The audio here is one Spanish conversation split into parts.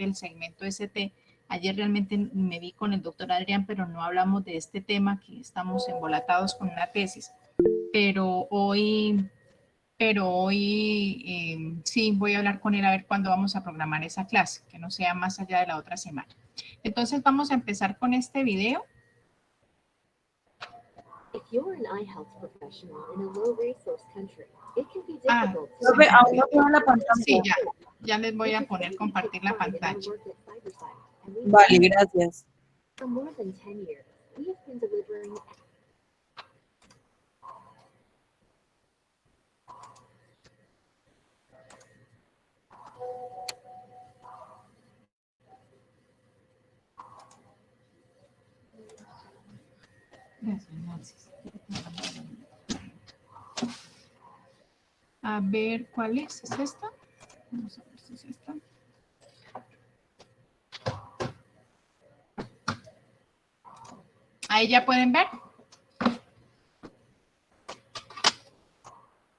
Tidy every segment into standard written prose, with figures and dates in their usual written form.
parte del segmento ST. Ayer realmente me vi con el doctor Adrián, pero no hablamos de este tema, que estamos embolatados con una tesis. Pero hoy sí voy a hablar con él a ver cuándo vamos a programar esa clase, que no sea más allá de la otra semana. Entonces vamos a empezar con este video. If you're an eye health professional in a low resource country, it can be Ah, difficult to sí, Aún no veo la pantalla. sí, ya les voy a poner compartir la pantalla. Vale, gracias. For more than 10 years, we have been delivering Gracias. A ver, ¿cuál es? ¿Es esta? Vamos a ver si es esta. Ahí ya pueden ver.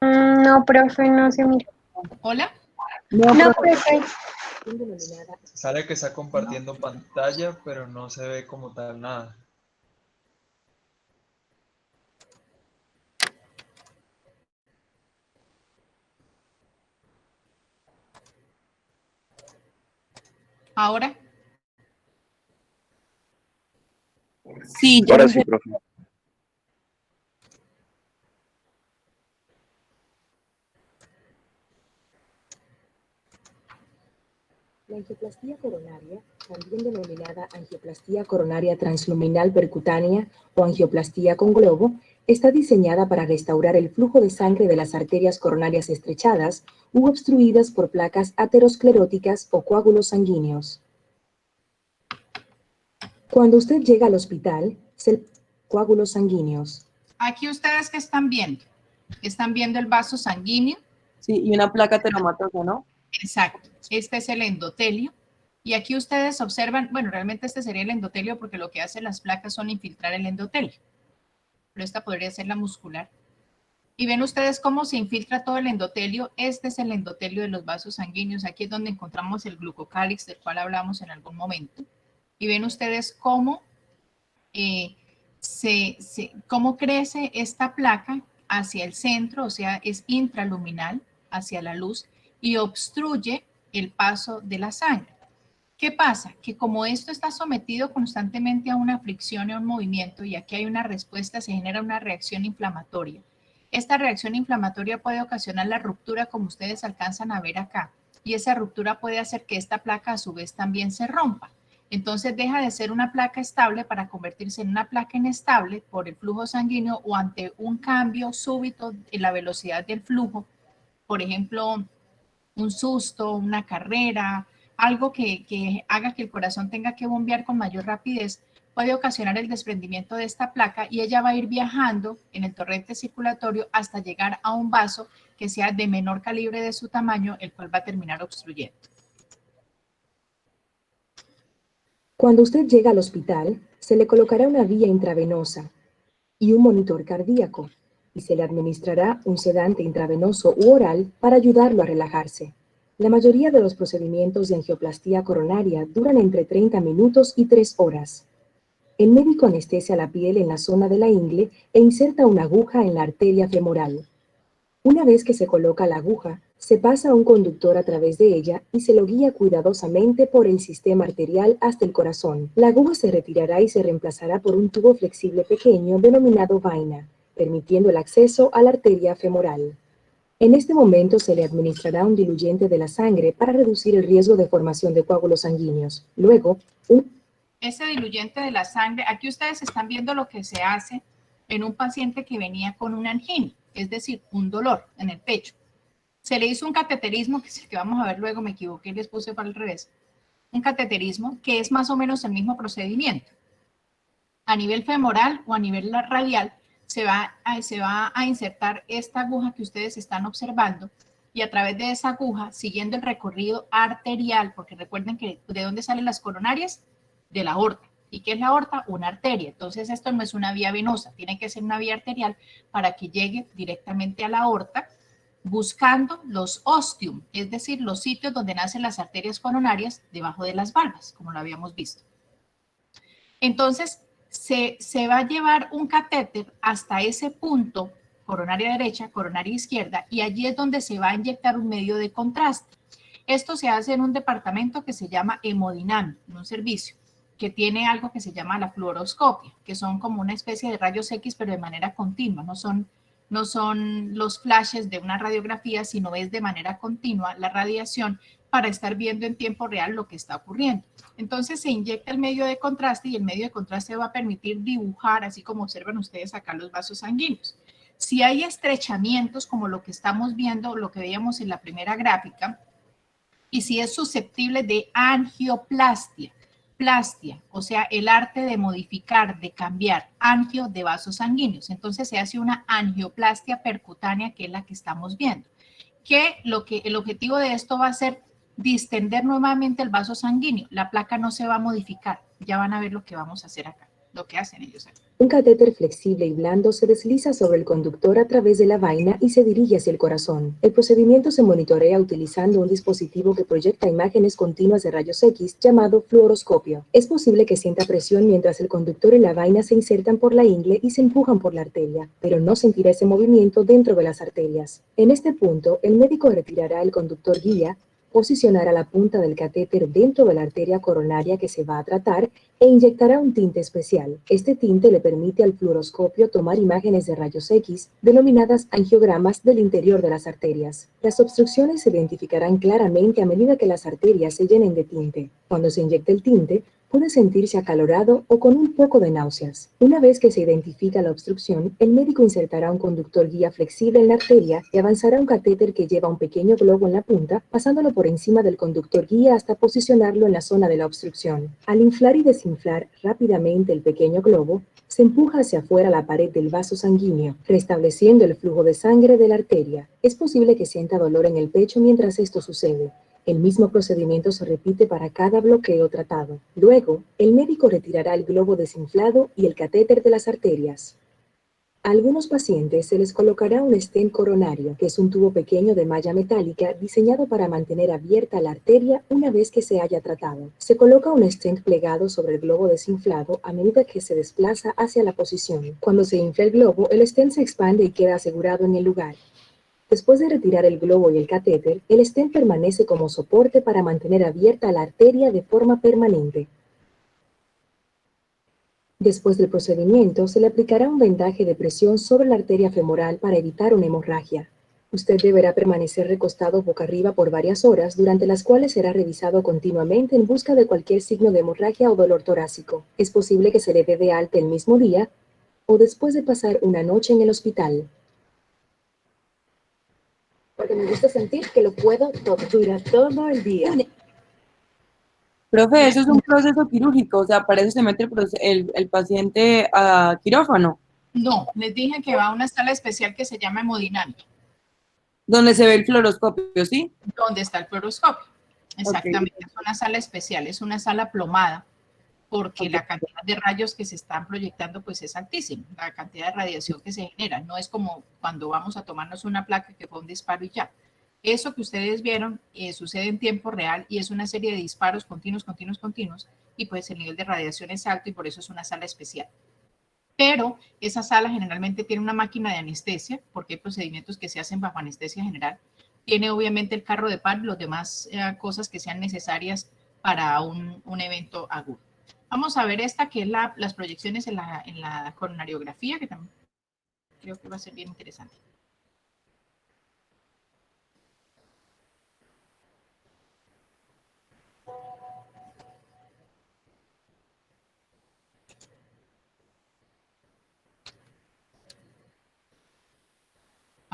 No, profe, no se mira. Hola. No, profe. denominada Sale que está compartiendo pantalla, pero no se ve como tal nada. Ahora. Sí, ya Ahora no sí, sé. profe. la angioplastía coronaria, también denominada angioplastía coronaria transluminal percutánea o angioplastía con globo, está diseñada para restaurar el flujo de sangre de las arterias coronarias estrechadas u obstruidas por placas ateroscleróticas o coágulos sanguíneos. Cuando usted llega al hospital, coágulos sanguíneos. Aquí ustedes que están viendo el vaso sanguíneo. Sí, y una placa teromatosa, ¿no? Exacto. Este es el endotelio. Y aquí ustedes observan, bueno, realmente este sería el endotelio porque lo que hacen las placas son infiltrar el endotelio. Pero esta podría ser la muscular. Y ven ustedes cómo se infiltra todo el endotelio. Este es el endotelio de los vasos sanguíneos. Aquí es donde encontramos el glucocálix, del cual hablamos en algún momento. Y ven ustedes cómo, cómo crece esta placa hacia el centro, o sea, es intraluminal, hacia la luz, y obstruye el paso de la sangre. ¿Qué pasa? Que como esto está sometido constantemente a una fricción y a un movimiento, y aquí hay una respuesta, se genera una reacción inflamatoria. Esta reacción inflamatoria puede ocasionar la ruptura, como ustedes alcanzan a ver acá, y esa ruptura puede hacer que esta placa a su vez también se rompa. Entonces deja de ser una placa estable para convertirse en una placa inestable por el flujo sanguíneo o ante un cambio súbito en la velocidad del flujo, por ejemplo, un susto, una carrera, algo que haga que el corazón tenga que bombear con mayor rapidez, puede ocasionar el desprendimiento de esta placa y ella va a ir viajando en el torrente circulatorio hasta llegar a un vaso que sea de menor calibre de su tamaño, el cual va a terminar obstruyendo. Cuando usted llega al hospital, se le colocará una vía intravenosa y un monitor cardíaco, y se le administrará un sedante intravenoso u oral para ayudarlo a relajarse. La mayoría de los procedimientos de angioplastía coronaria duran entre 30 minutos y 3 horas. El médico anestesia la piel en la zona de la ingle e inserta una aguja en la arteria femoral. Una vez que se coloca la aguja, se pasa un conductor a través de ella y se lo guía cuidadosamente por el sistema arterial hasta el corazón. La aguja se retirará y se reemplazará por un tubo flexible pequeño denominado vaina, permitiendo el acceso a la arteria femoral. En este momento se le administrará un diluyente de la sangre para reducir el riesgo de formación de coágulos sanguíneos. Luego, ese diluyente de la sangre, aquí ustedes están viendo lo que se hace en un paciente que venía con una angina, es decir, un dolor en el pecho. Se le hizo un cateterismo, que es el que vamos a ver luego, me equivoqué, les puse para el revés. Un cateterismo que es más o menos el mismo procedimiento. A nivel femoral o a nivel radial se va a insertar esta aguja que ustedes están observando y a través de esa aguja, siguiendo el recorrido arterial, porque recuerden que ¿de dónde salen las coronarias? De la aorta. ¿Y qué es la aorta? Una arteria. Entonces esto no es una vía venosa, tiene que ser una vía arterial para que llegue directamente a la aorta buscando los ostium, es decir, los sitios donde nacen las arterias coronarias debajo de las valvas, como lo habíamos visto. Entonces, se va a llevar un catéter hasta ese punto, coronaria derecha, coronaria izquierda, y allí es donde se va a inyectar un medio de contraste. Esto se hace en un departamento que se llama hemodinámica, en un servicio que tiene algo que se llama la fluoroscopia, que son como una especie de rayos X, pero de manera continua, no son los flashes de una radiografía, sino es de manera continua la radiación para estar viendo en tiempo real lo que está ocurriendo. Entonces se inyecta el medio de contraste y el medio de contraste va a permitir dibujar, así como observan ustedes acá, los vasos sanguíneos. Si hay estrechamientos como lo que estamos viendo, lo que veíamos en la primera gráfica, y si es susceptible de angioplastia, o sea, el arte de modificar, de cambiar, angio de vasos sanguíneos. Entonces se hace una angioplastia percutánea, que es la que estamos viendo. El objetivo de esto va a ser distender nuevamente el vaso sanguíneo. La placa no se va a modificar. Ya van a ver lo que vamos a hacer acá, lo que hacen ellos acá. Un catéter flexible y blando se desliza sobre el conductor a través de la vaina y se dirige hacia el corazón. El procedimiento se monitorea utilizando un dispositivo que proyecta imágenes continuas de rayos X llamado fluoroscopio. Es posible que sienta presión mientras el conductor y la vaina se insertan por la ingle y se empujan por la arteria, pero no sentirá ese movimiento dentro de las arterias. En este punto, el médico retirará el conductor guía, posicionará la punta del catéter dentro de la arteria coronaria que se va a tratar e inyectará un tinte especial. Este tinte le permite al fluoroscopio tomar imágenes de rayos X, denominadas angiogramas del interior de las arterias. Las obstrucciones se identificarán claramente a medida que las arterias se llenen de tinte. Cuando se inyecte el tinte, puede sentirse acalorado o con un poco de náuseas. Una vez que se identifica la obstrucción, el médico insertará un conductor guía flexible en la arteria y avanzará un catéter que lleva un pequeño globo en la punta, pasándolo por encima del conductor guía hasta posicionarlo en la zona de la obstrucción. Al inflar y desinflar rápidamente el pequeño globo, se empuja hacia afuera la pared del vaso sanguíneo, restableciendo el flujo de sangre de la arteria. Es posible que sienta dolor en el pecho mientras esto sucede. El mismo procedimiento se repite para cada bloqueo tratado. Luego, el médico retirará el globo desinflado y el catéter de las arterias. A algunos pacientes se les colocará un stent coronario, que es un tubo pequeño de malla metálica diseñado para mantener abierta la arteria una vez que se haya tratado. Se coloca un stent plegado sobre el globo desinflado a medida que se desplaza hacia la posición. Cuando se infla el globo, el stent se expande y queda asegurado en el lugar. Después de retirar el globo y el catéter, el stent permanece como soporte para mantener abierta la arteria de forma permanente. Después del procedimiento, se le aplicará un vendaje de presión sobre la arteria femoral para evitar una hemorragia. Usted deberá permanecer recostado boca arriba por varias horas, durante las cuales será revisado continuamente en busca de cualquier signo de hemorragia o dolor torácico. Es posible que se le dé de alta el mismo día o después de pasar una noche en el hospital. Porque me gusta sentir que lo puedo todo, dura todo el día. Profe, eso es un proceso quirúrgico, o sea, para eso se mete el paciente a quirófano, No, les dije que va a una sala especial que se llama hemodinámica, donde se ve el fluoroscopio, ¿sí? donde está el fluoroscopio. Exactamente, Ok. es una sala especial, es una sala plomada, porque Ok. la cantidad de rayos que se están proyectando pues es altísima, la cantidad de radiación que se genera, no es como cuando vamos a tomarnos una placa que fue un disparo y ya. Eso que ustedes vieron sucede en tiempo real y es una serie de disparos continuos, continuos, continuos, y pues el nivel de radiación es alto y por eso es una sala especial. Pero esa sala generalmente tiene una máquina de anestesia, porque hay procedimientos que se hacen bajo anestesia general. Tiene obviamente el carro de par y las demás cosas que sean necesarias para un evento agudo. Vamos a ver esta, que es las proyecciones en la coronariografía, que también creo que va a ser bien interesante.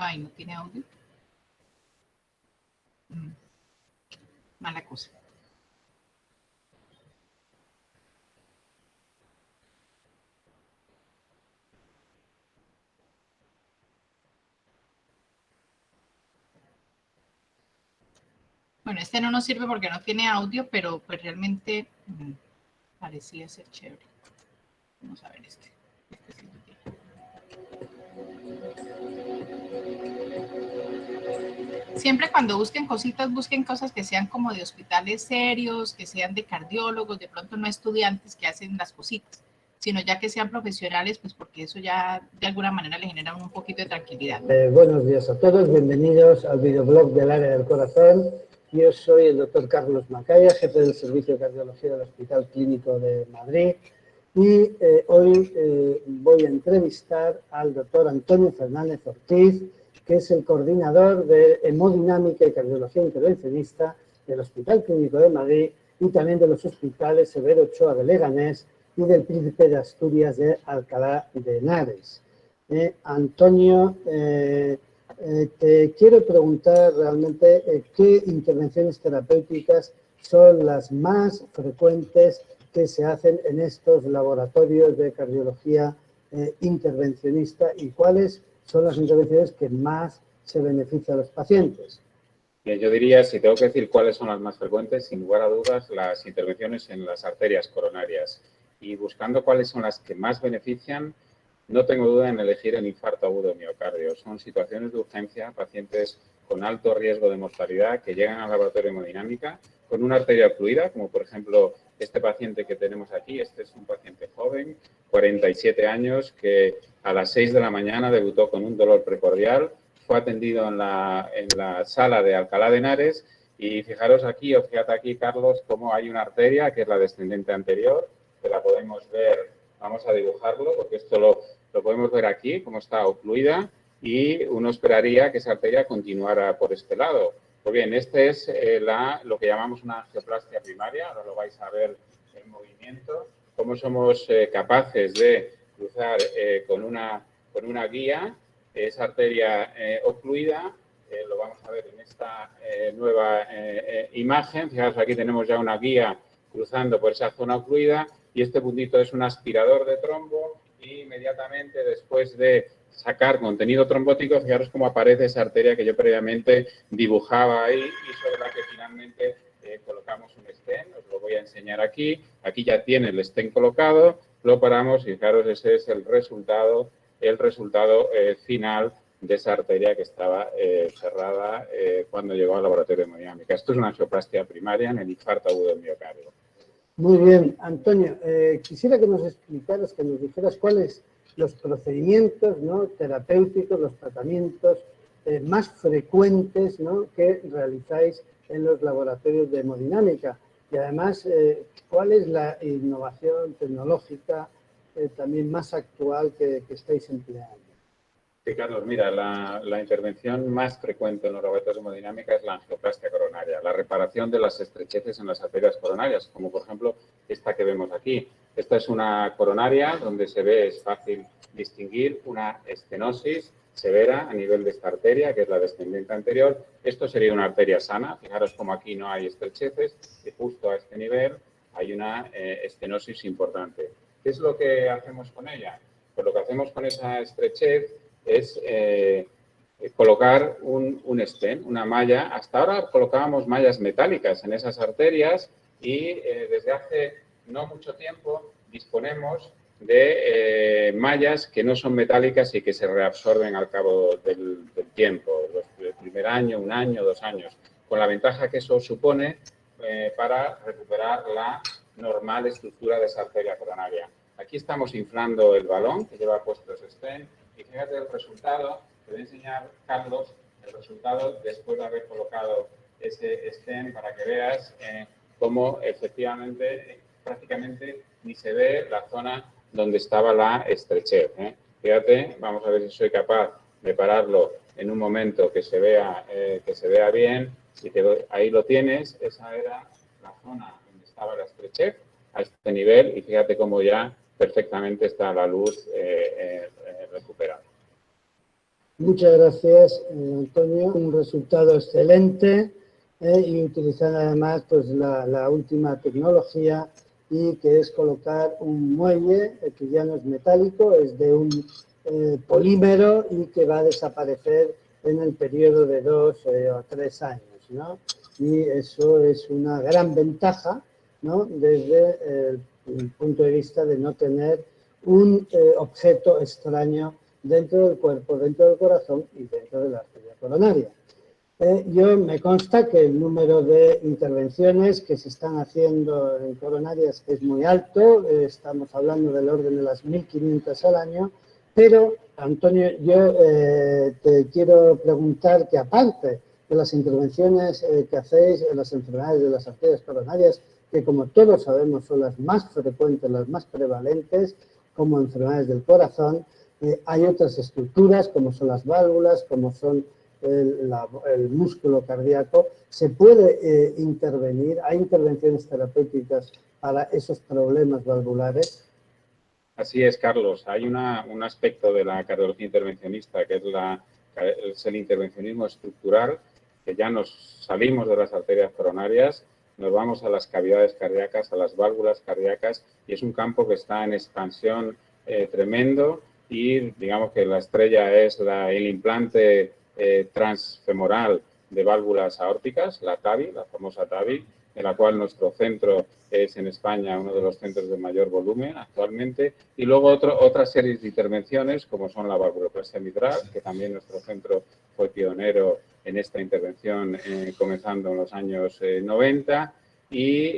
Ay, no tiene audio. Mala cosa. Bueno, este no nos sirve porque no tiene audio, pero pues realmente parecía ser chévere. Vamos a ver este. Este sí lo tiene. Siempre cuando busquen cositas, busquen cosas que sean como de hospitales serios, que sean de cardiólogos, de pronto no estudiantes que hacen las cositas, sino ya que sean profesionales, pues porque eso ya de alguna manera le genera un poquito de tranquilidad. Buenos días a todos, bienvenidos al videoblog del área del corazón. Yo soy el doctor Carlos Macaya, jefe del Servicio de Cardiología del Hospital Clínico de Madrid, y hoy voy a entrevistar al doctor Antonio Fernández Ortiz, que es el coordinador de hemodinámica y cardiología intervencionista del Hospital Clínico de Madrid y también de los hospitales Severo Ochoa de Leganés y del Príncipe de Asturias de Alcalá de Henares. Antonio, te quiero preguntar realmente qué intervenciones terapéuticas son las más frecuentes que se hacen en estos laboratorios de cardiología intervencionista y cuáles son las intervenciones que más se benefician a los pacientes. Bien, yo diría, si tengo que decir cuáles son las más frecuentes, sin lugar a dudas, las intervenciones en las arterias coronarias. Y buscando cuáles son las que más benefician, no tengo duda en elegir el infarto agudo de miocardio. Son situaciones de urgencia, pacientes con alto riesgo de mortalidad que llegan al laboratorio de hemodinámica con una arteria ocluida, como por ejemplo este paciente que tenemos aquí. Este es un paciente joven, 47 años, que a las 6 de la mañana debutó con un dolor precordial, fue atendido en la sala de Alcalá de Henares y fijaros aquí, o fíjate aquí, Carlos, cómo hay una arteria que es la descendente anterior, que la podemos ver, vamos a dibujarlo porque esto lo podemos ver aquí, cómo está ocluida, y uno esperaría que esa arteria continuara por este lado. Pues bien, este es lo que llamamos una angioplastia primaria, ahora lo vais a ver en movimiento, cómo somos capaces de cruzar con una guía esa arteria ocluida. Lo vamos a ver en esta nueva imagen. Fijaos, aquí tenemos ya una guía cruzando por esa zona ocluida y este puntito es un aspirador de trombo y inmediatamente después de sacar contenido trombótico, fijaros cómo aparece esa arteria que yo previamente dibujaba ahí y sobre la que finalmente colocamos un stent. Os lo voy a enseñar aquí. Aquí ya tiene el stent colocado, lo paramos y fijaros, ese es el resultado final de esa arteria que estaba cerrada cuando llegó al laboratorio de hemodinámica. Esto es una angioplastia primaria en el infarto agudo del miocardio. Muy bien, Antonio, quisiera que nos explicaras, que nos dijeras cuáles los procedimientos, ¿no?, terapéuticos, los tratamientos más frecuentes, ¿no?, que realizáis en los laboratorios de hemodinámica y además cuál es la innovación tecnológica también más actual que estáis empleando. Sí, Carlos, mira, la intervención más frecuente en los laboratorios de hemodinámica es la angioplastia coronaria, la reparación de las estrecheces en las arterias coronarias, como por ejemplo esta que vemos aquí. Esta es una coronaria donde se ve, es fácil distinguir una estenosis severa a nivel de esta arteria, que es la descendente anterior. Esto sería una arteria sana. Fijaros como aquí no hay estrecheces y justo a este nivel hay una estenosis importante. ¿Qué es lo que hacemos con ella? Pues lo que hacemos con esa estrechez es colocar un stent, una malla. Hasta ahora colocábamos mallas metálicas en esas arterias y desde hace no mucho tiempo disponemos de mallas que no son metálicas y que se reabsorben al cabo del tiempo, el primer año, 1 año, 2 años, con la ventaja que eso supone para recuperar la normal estructura de esa arteria coronaria. Aquí estamos inflando el balón que lleva puesto ese stent y fíjate el resultado. Te voy a enseñar, Carlos, el resultado después de haber colocado ese stent para que veas cómo efectivamente prácticamente ni se ve la zona donde estaba la estrechez. Fíjate, vamos a ver si soy capaz de pararlo en un momento que se vea bien. Y ahí lo tienes, esa era la zona donde estaba la estrechez a este nivel y fíjate cómo ya perfectamente está la luz recuperada. Muchas gracias, Antonio. Un resultado excelente y utilizando además pues, la última tecnología y que es colocar un muelle que ya no es metálico, es de un polímero y que va a desaparecer en el periodo de 2 o 3 años, ¿no? Y eso es una gran ventaja, ¿no?, desde el punto de vista de no tener un objeto extraño dentro del cuerpo, dentro del corazón y dentro de la arteria coronaria. Yo me consta que el número de intervenciones que se están haciendo en coronarias es muy alto, estamos hablando del orden de las 1.500 al año, pero, Antonio, yo te quiero preguntar que aparte de las intervenciones que hacéis en las enfermedades de las arterias coronarias, que como todos sabemos son las más frecuentes, las más prevalentes, como enfermedades del corazón, hay otras estructuras como son las válvulas, como son el músculo cardíaco. Se puede intervenir, hay intervenciones terapéuticas para esos problemas valvulares. Así es, Carlos. Hay un aspecto de la cardiología intervencionista que es el intervencionismo estructural, que ya nos salimos de las arterias coronarias, nos vamos a las cavidades cardíacas, a las válvulas cardíacas, y es un campo que está en expansión tremendo, y digamos que la estrella es el implante transfemoral de válvulas aórticas, la TAVI, la famosa TAVI, en la cual nuestro centro es en España uno de los centros de mayor volumen actualmente, y luego otra serie de intervenciones como son la valvuloplastia mitral, que también nuestro centro fue pionero en esta intervención comenzando en los años 90, y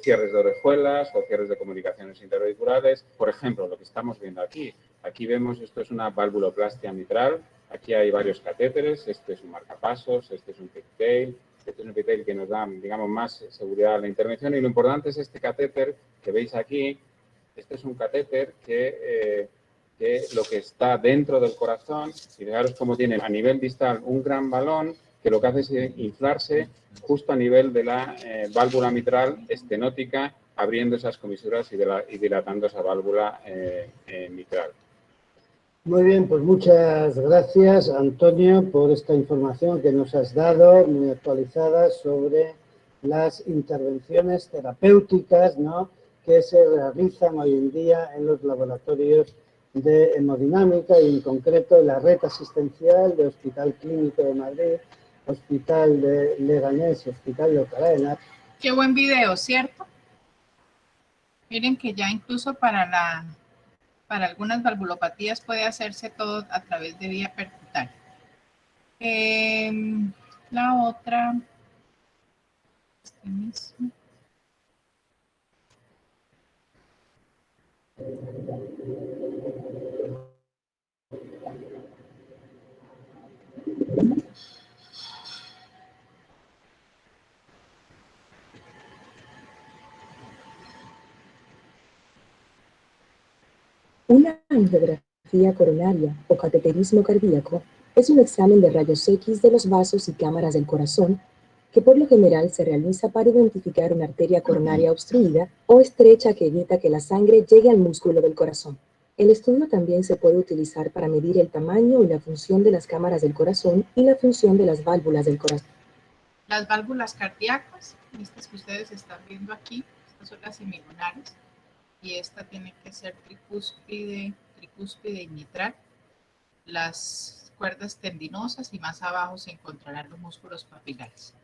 cierres de orejuelas o cierres de comunicaciones interauriculares. Por ejemplo, lo que estamos viendo aquí. Aquí vemos, esto es una valvuloplastia mitral. Aquí hay varios catéteres. Este es un marcapasos, este es un pigtail. Este es un pigtail que nos da, digamos, más seguridad a la intervención. Y lo importante es este catéter que veis aquí. Este es un catéter que lo que está dentro del corazón, y fijaros cómo tiene a nivel distal un gran balón que lo que hace es inflarse justo a nivel de la válvula mitral estenótica, abriendo esas comisuras y dilatando esa válvula mitral. Muy bien, pues muchas gracias, Antonio, por esta información que nos has dado, muy actualizada, sobre las intervenciones terapéuticas, ¿no?, que se realizan hoy en día en los laboratorios de hemodinámica y en concreto la red asistencial de Hospital Clínico de Madrid, Hospital de Leganés, Hospital de Alcalá de Henares. Qué buen video, ¿cierto? Miren que ya incluso para algunas valvulopatías puede hacerse todo a través de vía percutánea. La otra, este mismo. Una angiografía coronaria o cateterismo cardíaco es un examen de rayos X de los vasos y cámaras del corazón que por lo general se realiza para identificar una arteria coronaria obstruida o estrecha que evita que la sangre llegue al músculo del corazón. El estudio también se puede utilizar para medir el tamaño y la función de las cámaras del corazón y la función de las válvulas del corazón. Las válvulas cardíacas, estas que ustedes están viendo aquí, estas son las semilunares, y esta tiene que ser tricúspide y mitral. Las cuerdas tendinosas, y más abajo se encontrarán los músculos papilares.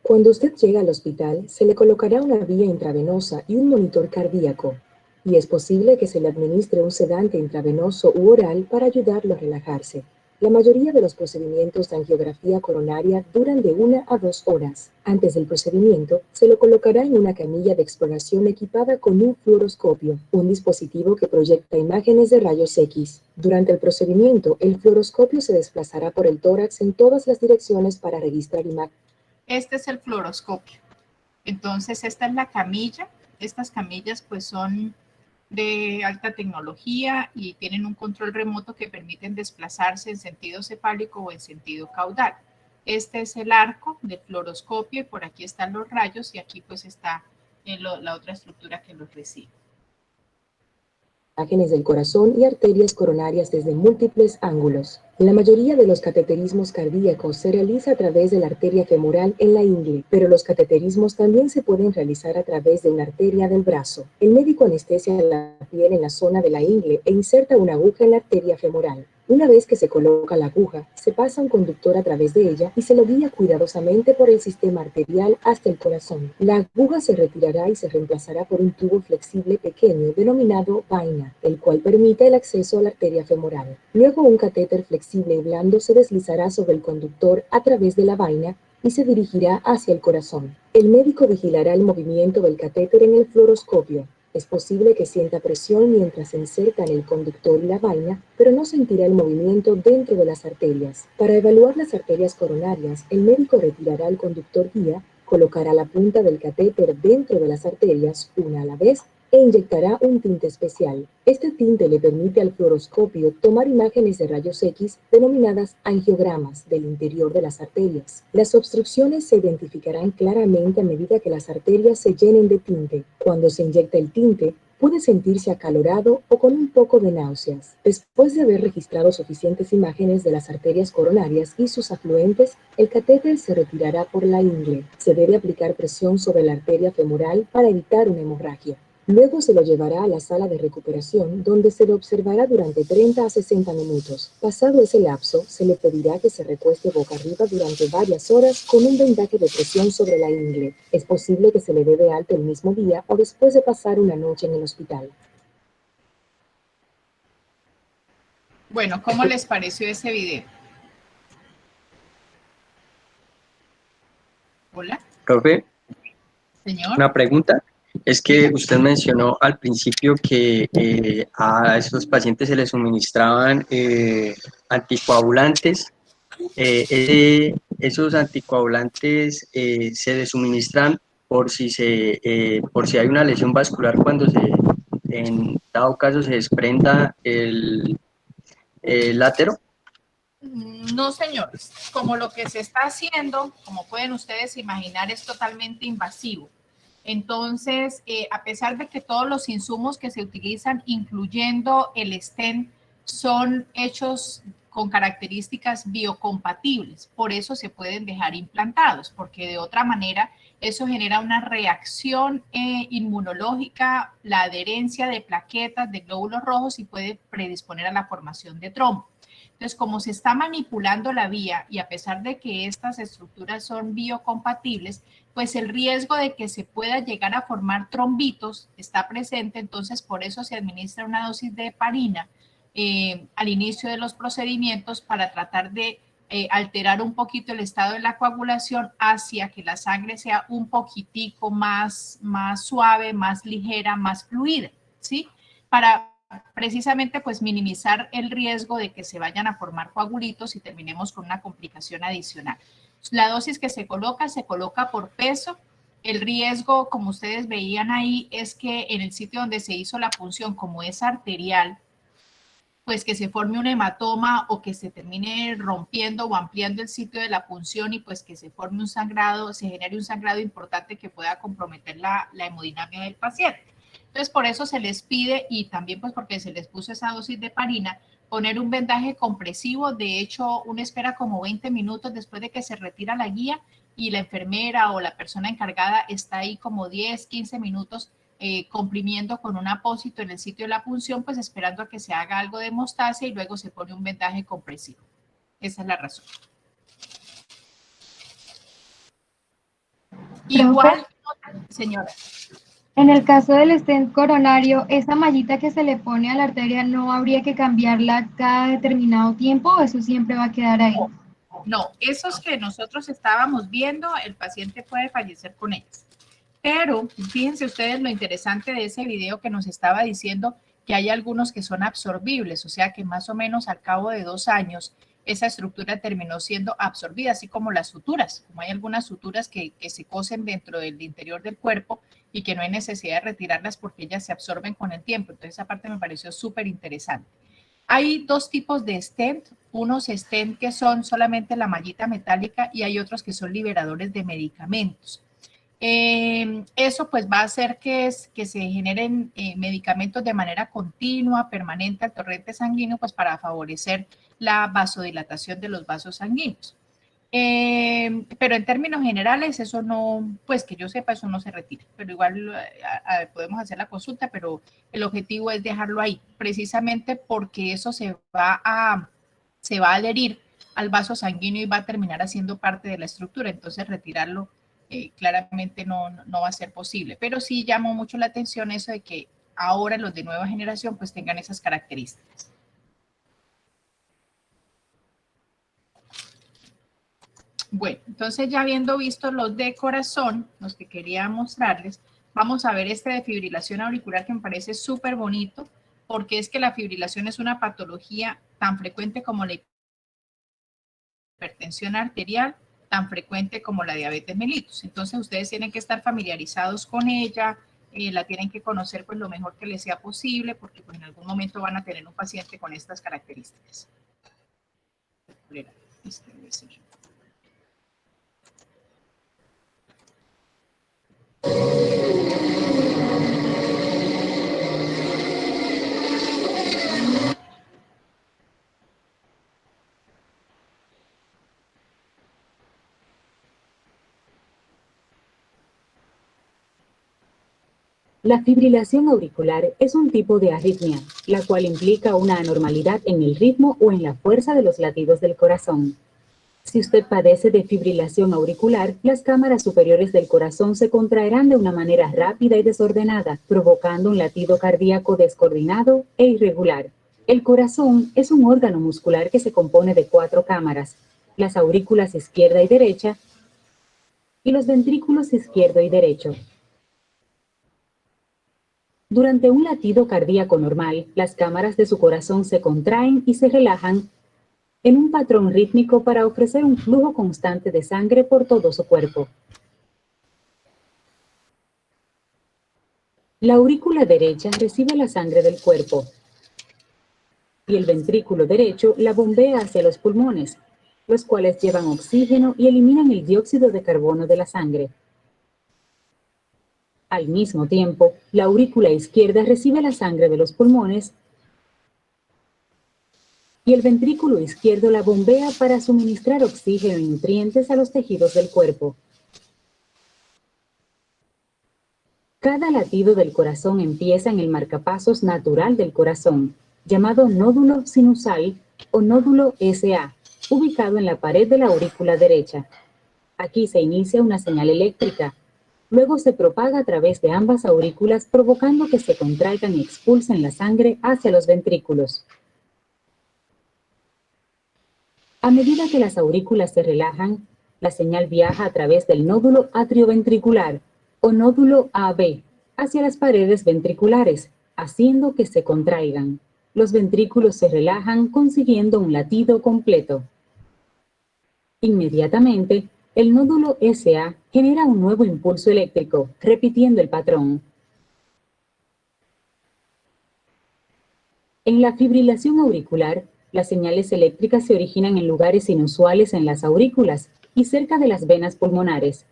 Cuando usted llega al hospital, se le colocará una vía intravenosa y un monitor cardíaco, y es posible que se le administre un sedante intravenoso u oral para ayudarlo a relajarse. La mayoría de los procedimientos de angiografía coronaria duran de 1 a 2 horas. Antes del procedimiento, se lo colocará en una camilla de exploración equipada con un fluoroscopio, un dispositivo que proyecta imágenes de rayos X. Durante el procedimiento, el fluoroscopio se desplazará por el tórax en todas las direcciones para registrar imágenes. Este es el fluoroscopio. Entonces, esta es la camilla. Estas camillas pues son de alta tecnología y tienen un control remoto que permiten desplazarse en sentido cefálico o en sentido caudal. Este es el arco del fluoroscopio y por aquí están los rayos y aquí pues está la otra estructura que los recibe. Imágenes del corazón y arterias coronarias desde múltiples ángulos. La mayoría de los cateterismos cardíacos se realiza a través de la arteria femoral en la ingle, pero los cateterismos también se pueden realizar a través de una arteria del brazo. El médico anestesia la piel en la zona de la ingle e inserta una aguja en la arteria femoral. Una vez que se coloca la aguja, se pasa un conductor a través de ella y se lo guía cuidadosamente por el sistema arterial hasta el corazón. La aguja se retirará y se reemplazará por un tubo flexible pequeño denominado vaina, el cual permite el acceso a la arteria femoral. Luego un catéter flexible y blando se deslizará sobre el conductor a través de la vaina y se dirigirá hacia el corazón. El médico vigilará el movimiento del catéter en el fluoroscopio. Es posible que sienta presión mientras se insertan el conductor y la vaina, pero no sentirá el movimiento dentro de las arterias. Para evaluar las arterias coronarias, el médico retirará el conductor guía, colocará la punta del catéter dentro de las arterias, una a la vez, e inyectará un tinte especial. Este tinte le permite al fluoroscopio tomar imágenes de rayos X denominadas angiogramas del interior de las arterias. Las obstrucciones se identificarán claramente a medida que las arterias se llenen de tinte. Cuando se inyecta el tinte, puede sentirse acalorado o con un poco de náuseas. Después de haber registrado suficientes imágenes de las arterias coronarias y sus afluentes, el catéter se retirará por la ingle. Se debe aplicar presión sobre la arteria femoral para evitar una hemorragia. Luego se lo llevará a la sala de recuperación, donde se lo observará durante 30 a 60 minutos. Pasado ese lapso, se le pedirá que se recueste boca arriba durante varias horas con un vendaje de presión sobre la ingle. Es posible que se le dé de alta el mismo día o después de pasar una noche en el hospital. Bueno, ¿cómo les pareció ese video? Hola, Profe, señor. una pregunta. Es que usted mencionó al principio que a esos pacientes se les suministraban anticoagulantes. Esos anticoagulantes se les suministran por si hay una lesión vascular cuando en dado caso se desprenda el látero. No, señores. Como lo que se está haciendo, como pueden ustedes imaginar, es totalmente invasivo. Entonces, a pesar de que todos los insumos que se utilizan, incluyendo el stent, son hechos con características biocompatibles, por eso se pueden dejar implantados, porque de otra manera eso genera una reacción inmunológica, la adherencia de plaquetas de glóbulos rojos y puede predisponer a la formación de trombo. Entonces, como se está manipulando la vía y a pesar de que estas estructuras son biocompatibles, pues el riesgo de que se pueda llegar a formar trombitos está presente, entonces por eso se administra una dosis de heparina al inicio de los procedimientos para tratar de alterar un poquito el estado de la coagulación hacia que la sangre sea un poquitico más suave, más ligera, más fluida, ¿sí? Para precisamente pues minimizar el riesgo de que se vayan a formar coagulitos y terminemos con una complicación adicional. La dosis que se coloca por peso. El riesgo, como ustedes veían ahí, es que en el sitio donde se hizo la punción, como es arterial, pues que se forme un hematoma o que se termine rompiendo o ampliando el sitio de la punción y pues que se forme un sangrado, se genere un sangrado importante que pueda comprometer la hemodinamia del paciente. Entonces, por eso se les pide, y también pues porque se les puso esa dosis de heparina, poner un vendaje compresivo. De hecho, uno espera como 20 minutos después de que se retira la guía y la enfermera o la persona encargada está ahí como 10, 15 minutos comprimiendo con un apósito en el sitio de la punción, pues esperando a que se haga algo de hemostasia y luego se pone un vendaje compresivo. Esa es la razón. Igual, señora. En el caso del stent coronario, ¿esa mallita que se le pone a la arteria no habría que cambiarla cada determinado tiempo o eso siempre va a quedar ahí? No, esos que nosotros estábamos viendo, el paciente puede fallecer con ellos. Pero fíjense ustedes lo interesante de ese video que nos estaba diciendo que hay algunos que son absorbibles, o sea que más o menos al cabo de 2 años esa estructura terminó siendo absorbida, así como las suturas, como hay algunas suturas que se cosen dentro del interior del cuerpo y que no hay necesidad de retirarlas porque ellas se absorben con el tiempo. Entonces esa parte me pareció súper interesante. Hay 2 tipos de stent, unos stent que son solamente la mallita metálica y hay otros que son liberadores de medicamentos. Eso pues va a hacer que se generen medicamentos de manera continua, permanente al torrente sanguíneo, pues para favorecer la vasodilatación de los vasos sanguíneos. Pero en términos generales, eso no, pues que yo sepa, eso no se retira. Pero igual podemos hacer la consulta, pero el objetivo es dejarlo ahí, precisamente porque eso se va a se va a adherir al vaso sanguíneo y va a terminar haciendo parte de la estructura. Entonces retirarlo claramente no va a ser posible. Pero sí llamó mucho la atención eso de que ahora los de nueva generación pues tengan esas características. Bueno, entonces ya habiendo visto los de corazón, los que quería mostrarles, vamos a ver este de fibrilación auricular que me parece súper bonito, porque es que la fibrilación es una patología tan frecuente como la hipertensión arterial, tan frecuente como la diabetes mellitus. Entonces ustedes tienen que estar familiarizados con ella, la tienen que conocer pues lo mejor que les sea posible, porque pues en algún momento van a tener un paciente con estas características. La fibrilación auricular es un tipo de arritmia, la cual implica una anormalidad en el ritmo o en la fuerza de los latidos del corazón. Si usted padece de fibrilación auricular, las cámaras superiores del corazón se contraerán de una manera rápida y desordenada, provocando un latido cardíaco descoordinado e irregular. El corazón es un órgano muscular que se compone de 4 cámaras, las aurículas izquierda y derecha y los ventrículos izquierdo y derecho. Durante un latido cardíaco normal, las cámaras de su corazón se contraen y se relajan en un patrón rítmico para ofrecer un flujo constante de sangre por todo su cuerpo. La aurícula derecha recibe la sangre del cuerpo y el ventrículo derecho la bombea hacia los pulmones, los cuales llevan oxígeno y eliminan el dióxido de carbono de la sangre. Al mismo tiempo, la aurícula izquierda recibe la sangre de los pulmones y el ventrículo izquierdo la bombea para suministrar oxígeno y nutrientes a los tejidos del cuerpo. Cada latido del corazón empieza en el marcapasos natural del corazón, llamado nódulo sinusal o nódulo SA, ubicado en la pared de la aurícula derecha. Aquí se inicia una señal eléctrica. Luego se propaga a través de ambas aurículas, provocando que se contraigan y expulsen la sangre hacia los ventrículos. A medida que las aurículas se relajan, la señal viaja a través del nódulo atrioventricular o nódulo AB hacia las paredes ventriculares, haciendo que se contraigan. Los ventrículos se relajan, consiguiendo un latido completo. Inmediatamente, el nódulo SA genera un nuevo impulso eléctrico, repitiendo el patrón. En la fibrilación auricular, las señales eléctricas se originan en lugares inusuales en las aurículas y cerca de las venas pulmonares.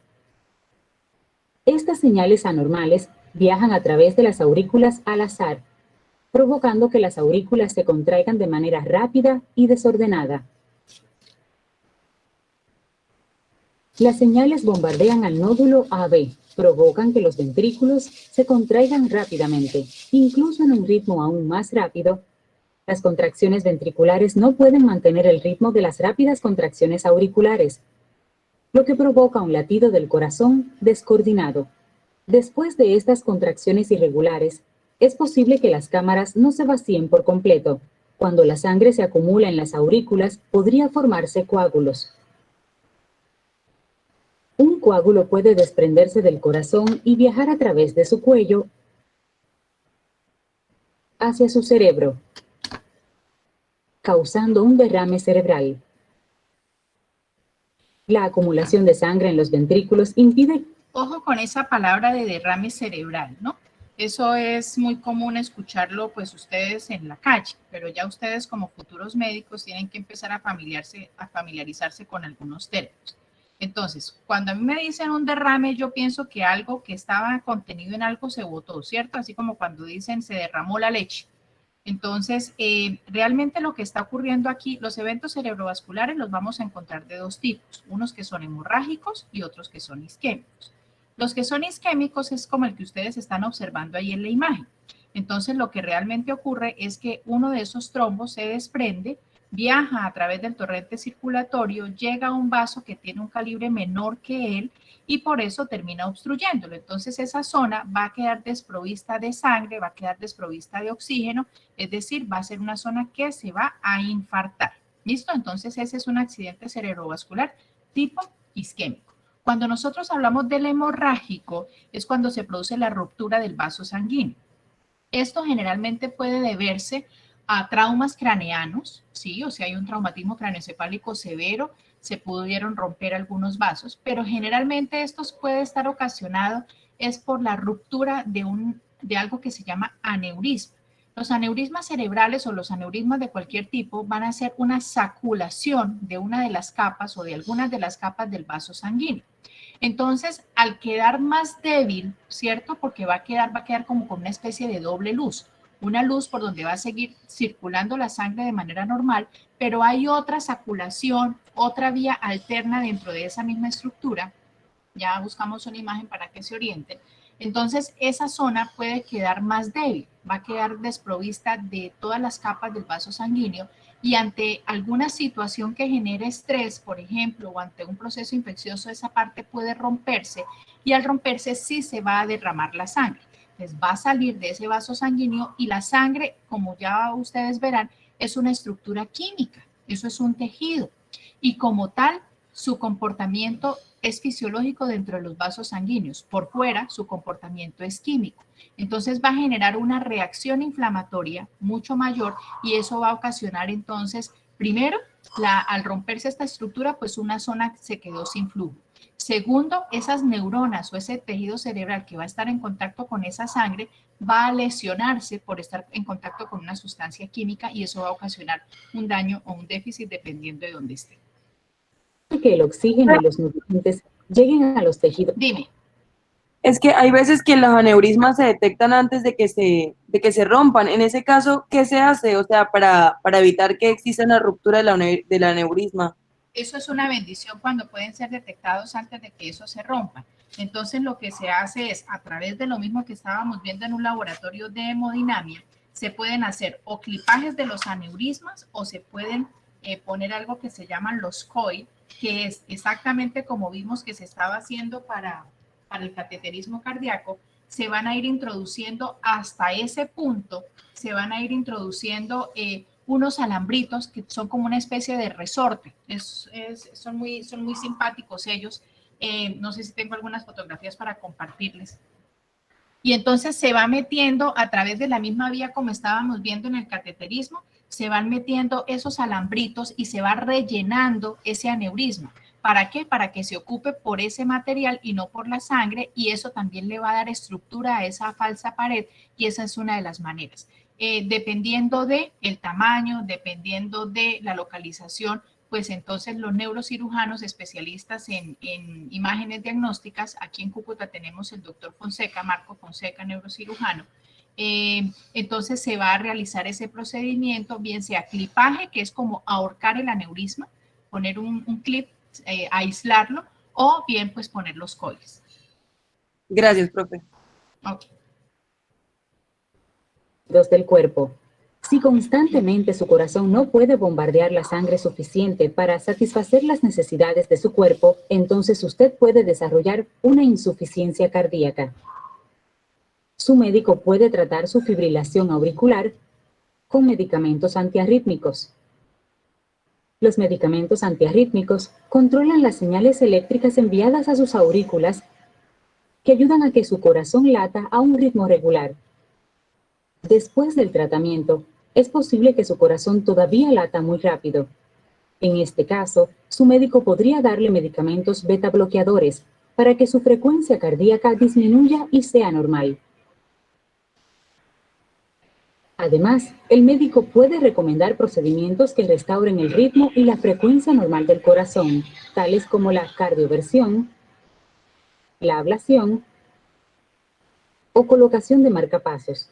Estas señales anormales viajan a través de las aurículas al azar, provocando que las aurículas se contraigan de manera rápida y desordenada. Las señales bombardean al nódulo AB, provocan que los ventrículos se contraigan rápidamente, incluso en un ritmo aún más rápido. Las contracciones ventriculares no pueden mantener el ritmo de las rápidas contracciones auriculares, lo que provoca un latido del corazón descoordinado. Después de estas contracciones irregulares, es posible que las cámaras no se vacíen por completo. Cuando la sangre se acumula en las aurículas, podría formarse coágulos. Un coágulo puede desprenderse del corazón y viajar a través de su cuello hacia su cerebro, causando un derrame cerebral. La acumulación de sangre en los ventrículos impide... Ojo con esa palabra de derrame cerebral, ¿no? Eso es muy común escucharlo pues ustedes en la calle, pero ya ustedes como futuros médicos tienen que empezar a familiarizarse con algunos términos. Entonces, cuando a mí me dicen un derrame, yo pienso que algo que estaba contenido en algo se botó, ¿cierto? Así como cuando dicen se derramó la leche. Entonces, realmente lo que está ocurriendo aquí, los eventos cerebrovasculares los vamos a encontrar de 2 tipos, unos que son hemorrágicos y otros que son isquémicos. Los que son isquémicos es como el que ustedes están observando ahí en la imagen. Entonces, lo que realmente ocurre es que uno de esos trombos se desprende viaja a través del torrente circulatorio, llega a un vaso que tiene un calibre menor que él y por eso termina obstruyéndolo. Entonces esa zona va a quedar desprovista de sangre, va a quedar desprovista de oxígeno, es decir, va a ser una zona que se va a infartar. ¿Listo? Entonces ese es un accidente cerebrovascular tipo isquémico. Cuando nosotros hablamos del hemorrágico es cuando se produce la ruptura del vaso sanguíneo. Esto generalmente puede deberse a traumas craneanos, ¿sí? O sea, hay un traumatismo craneoencefálico severo, se pudieron romper algunos vasos, pero generalmente esto puede estar ocasionado es por la ruptura de algo que se llama aneurisma. Los aneurismas cerebrales o los aneurismas de cualquier tipo van a ser una saculación de una de las capas o de algunas de las capas del vaso sanguíneo. Entonces, al quedar más débil, ¿cierto? Porque va a quedar como con una especie de doble luz. Una luz por donde va a seguir circulando la sangre de manera normal, pero hay otra saculación, otra vía alterna dentro de esa misma estructura. Ya buscamos una imagen para que se orienten. Entonces, esa zona puede quedar más débil, va a quedar desprovista de todas las capas del vaso sanguíneo y ante alguna situación que genere estrés, por ejemplo, o ante un proceso infeccioso, esa parte puede romperse y al romperse sí se va a derramar la sangre. Entonces, va a salir de ese vaso sanguíneo y la sangre, como ya ustedes verán, es una estructura química, eso es un tejido y como tal, su comportamiento es fisiológico dentro de los vasos sanguíneos. Por fuera, su comportamiento es químico. Entonces va a generar una reacción inflamatoria mucho mayor y eso va a ocasionar entonces, primero, al romperse esta estructura, pues una zona se quedó sin flujo. Segundo, esas neuronas o ese tejido cerebral que va a estar en contacto con esa sangre va a lesionarse por estar en contacto con una sustancia química y eso va a ocasionar un daño o un déficit dependiendo de dónde esté. Que el oxígeno y los nutrientes lleguen a los tejidos. Dime. Es que hay veces que los aneurismas se detectan antes de que se rompan. En ese caso, ¿qué se hace? O sea, para evitar que exista una ruptura del aneurisma. Eso es una bendición cuando pueden ser detectados antes de que eso se rompa. Entonces, lo que se hace es, a través de lo mismo que estábamos viendo en un laboratorio de hemodinamia, se pueden hacer o clipajes de los aneurismas o se pueden poner algo que se llaman los COIL, que es exactamente como vimos que se estaba haciendo para el cateterismo cardíaco, se van a ir introduciendo hasta ese punto, se van a ir introduciendo unos alambritos que son como una especie de resorte. Son muy simpáticos ellos. No sé si tengo algunas fotografías para compartirles. Y entonces se va metiendo a través de la misma vía como estábamos viendo en el cateterismo, se van metiendo esos alambritos y se va rellenando ese aneurisma. ¿Para qué? Para que se ocupe por ese material y no por la sangre y eso también le va a dar estructura a esa falsa pared y esa es una de las maneras. Dependiendo del tamaño, dependiendo de la localización, pues entonces los neurocirujanos especialistas en imágenes diagnósticas, aquí en Cúcuta tenemos el doctor Fonseca, Marco Fonseca, neurocirujano, entonces se va a realizar ese procedimiento, bien sea clipaje, que es como ahorcar el aneurisma, poner un clip, aislarlo, o bien pues poner los coils. Gracias, profe. Ok. Del cuerpo. Si constantemente su corazón no puede bombardear la sangre suficiente para satisfacer las necesidades de su cuerpo, entonces usted puede desarrollar una insuficiencia cardíaca. Su médico puede tratar su fibrilación auricular con medicamentos antiarrítmicos. Los medicamentos antiarrítmicos controlan las señales eléctricas enviadas a sus aurículas que ayudan a que su corazón lata a un ritmo regular. Después del tratamiento, es posible que su corazón todavía lata muy rápido. En este caso, su médico podría darle medicamentos beta bloqueadores para que su frecuencia cardíaca disminuya y sea normal. Además, el médico puede recomendar procedimientos que restauren el ritmo y la frecuencia normal del corazón, tales como la cardioversión, la ablación o colocación de marcapasos.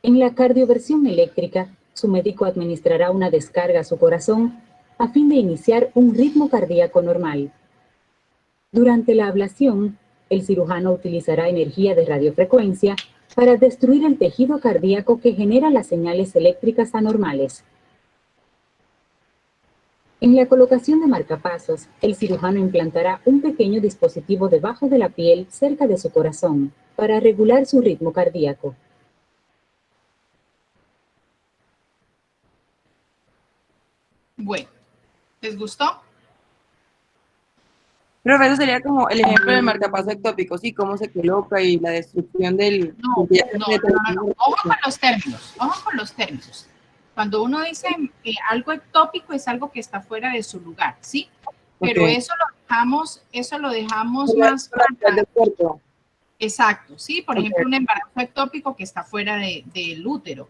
En la cardioversión eléctrica, su médico administrará una descarga a su corazón a fin de iniciar un ritmo cardíaco normal. Durante la ablación, el cirujano utilizará energía de radiofrecuencia para destruir el tejido cardíaco que genera las señales eléctricas anormales. En la colocación de marcapasos, el cirujano implantará un pequeño dispositivo debajo de la piel cerca de su corazón para regular su ritmo cardíaco. Bueno, ¿les gustó? Profe, eso sería como el ejemplo del marcapaso ectópico, sí, cómo se coloca y la destrucción del... No. Ojo con los términos, ojo con los términos. Cuando uno dice algo ectópico es algo que está fuera de su lugar, ¿sí? Pero Okay. eso lo dejamos más para... del cuerpo. Exacto, sí, por Okay. ejemplo, un embarazo ectópico que está fuera del útero.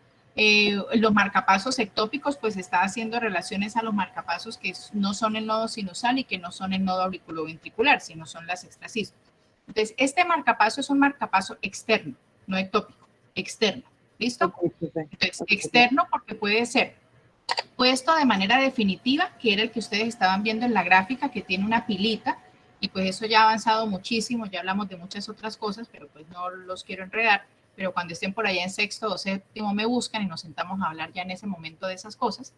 Los marcapasos ectópicos, pues está haciendo relaciones a los marcapasos que no son el nodo sinusal y que no son el nodo auriculoventricular, sino son las extracismas. Entonces, este marcapaso es un marcapaso externo, no ectópico, externo. ¿Listo? Okay. Entonces, externo porque puede ser puesto de manera definitiva, que era el que ustedes estaban viendo en la gráfica, que tiene una pilita, y pues eso ya ha avanzado muchísimo, ya hablamos de muchas otras cosas, pero pues no los quiero enredar, pero cuando estén por allá en sexto o séptimo me buscan y nos sentamos a hablar ya en ese momento de esas cosas.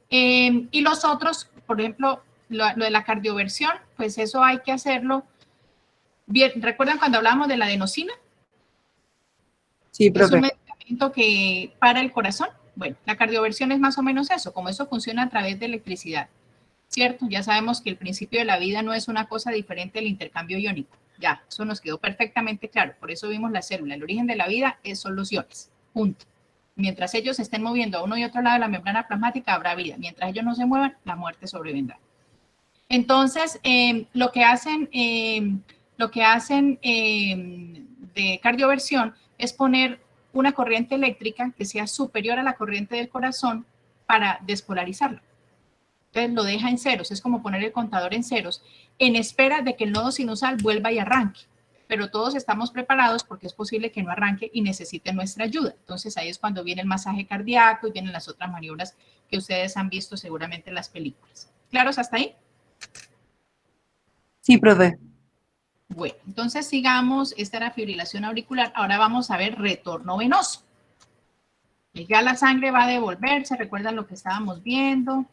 Y los otros, por ejemplo, lo de la cardioversión, pues eso hay que hacerlo. Bien, ¿recuerdan cuando hablábamos de la adenosina? Sí, Es profe. un medicamento que para el corazón. Bueno, la cardioversión es más o menos eso, como eso funciona a través de electricidad, ¿cierto? Ya sabemos que el principio de la vida no es una cosa diferente del intercambio iónico. Ya, eso nos quedó perfectamente claro. Por eso vimos la célula. El origen de la vida son los iones. Punto. Mientras ellos se estén moviendo a uno y otro lado de la membrana plasmática, habrá vida. Mientras ellos no se muevan, la muerte sobrevendrá. Entonces, lo que hacen de cardioversión es poner una corriente eléctrica que sea superior a la corriente del corazón para despolarizarlo. Entonces lo deja en ceros, es como poner el contador en ceros, en espera de que el nodo sinusal vuelva y arranque. Pero todos estamos preparados porque es posible que no arranque y necesite nuestra ayuda. Entonces ahí es cuando viene el masaje cardíaco y vienen las otras maniobras que ustedes han visto seguramente en las películas. ¿Claros hasta ahí? Sí, profe. Bueno, entonces sigamos, esta era fibrilación auricular, ahora vamos a ver retorno venoso. Ya la sangre va a devolverse, recuerdan lo que estábamos viendo.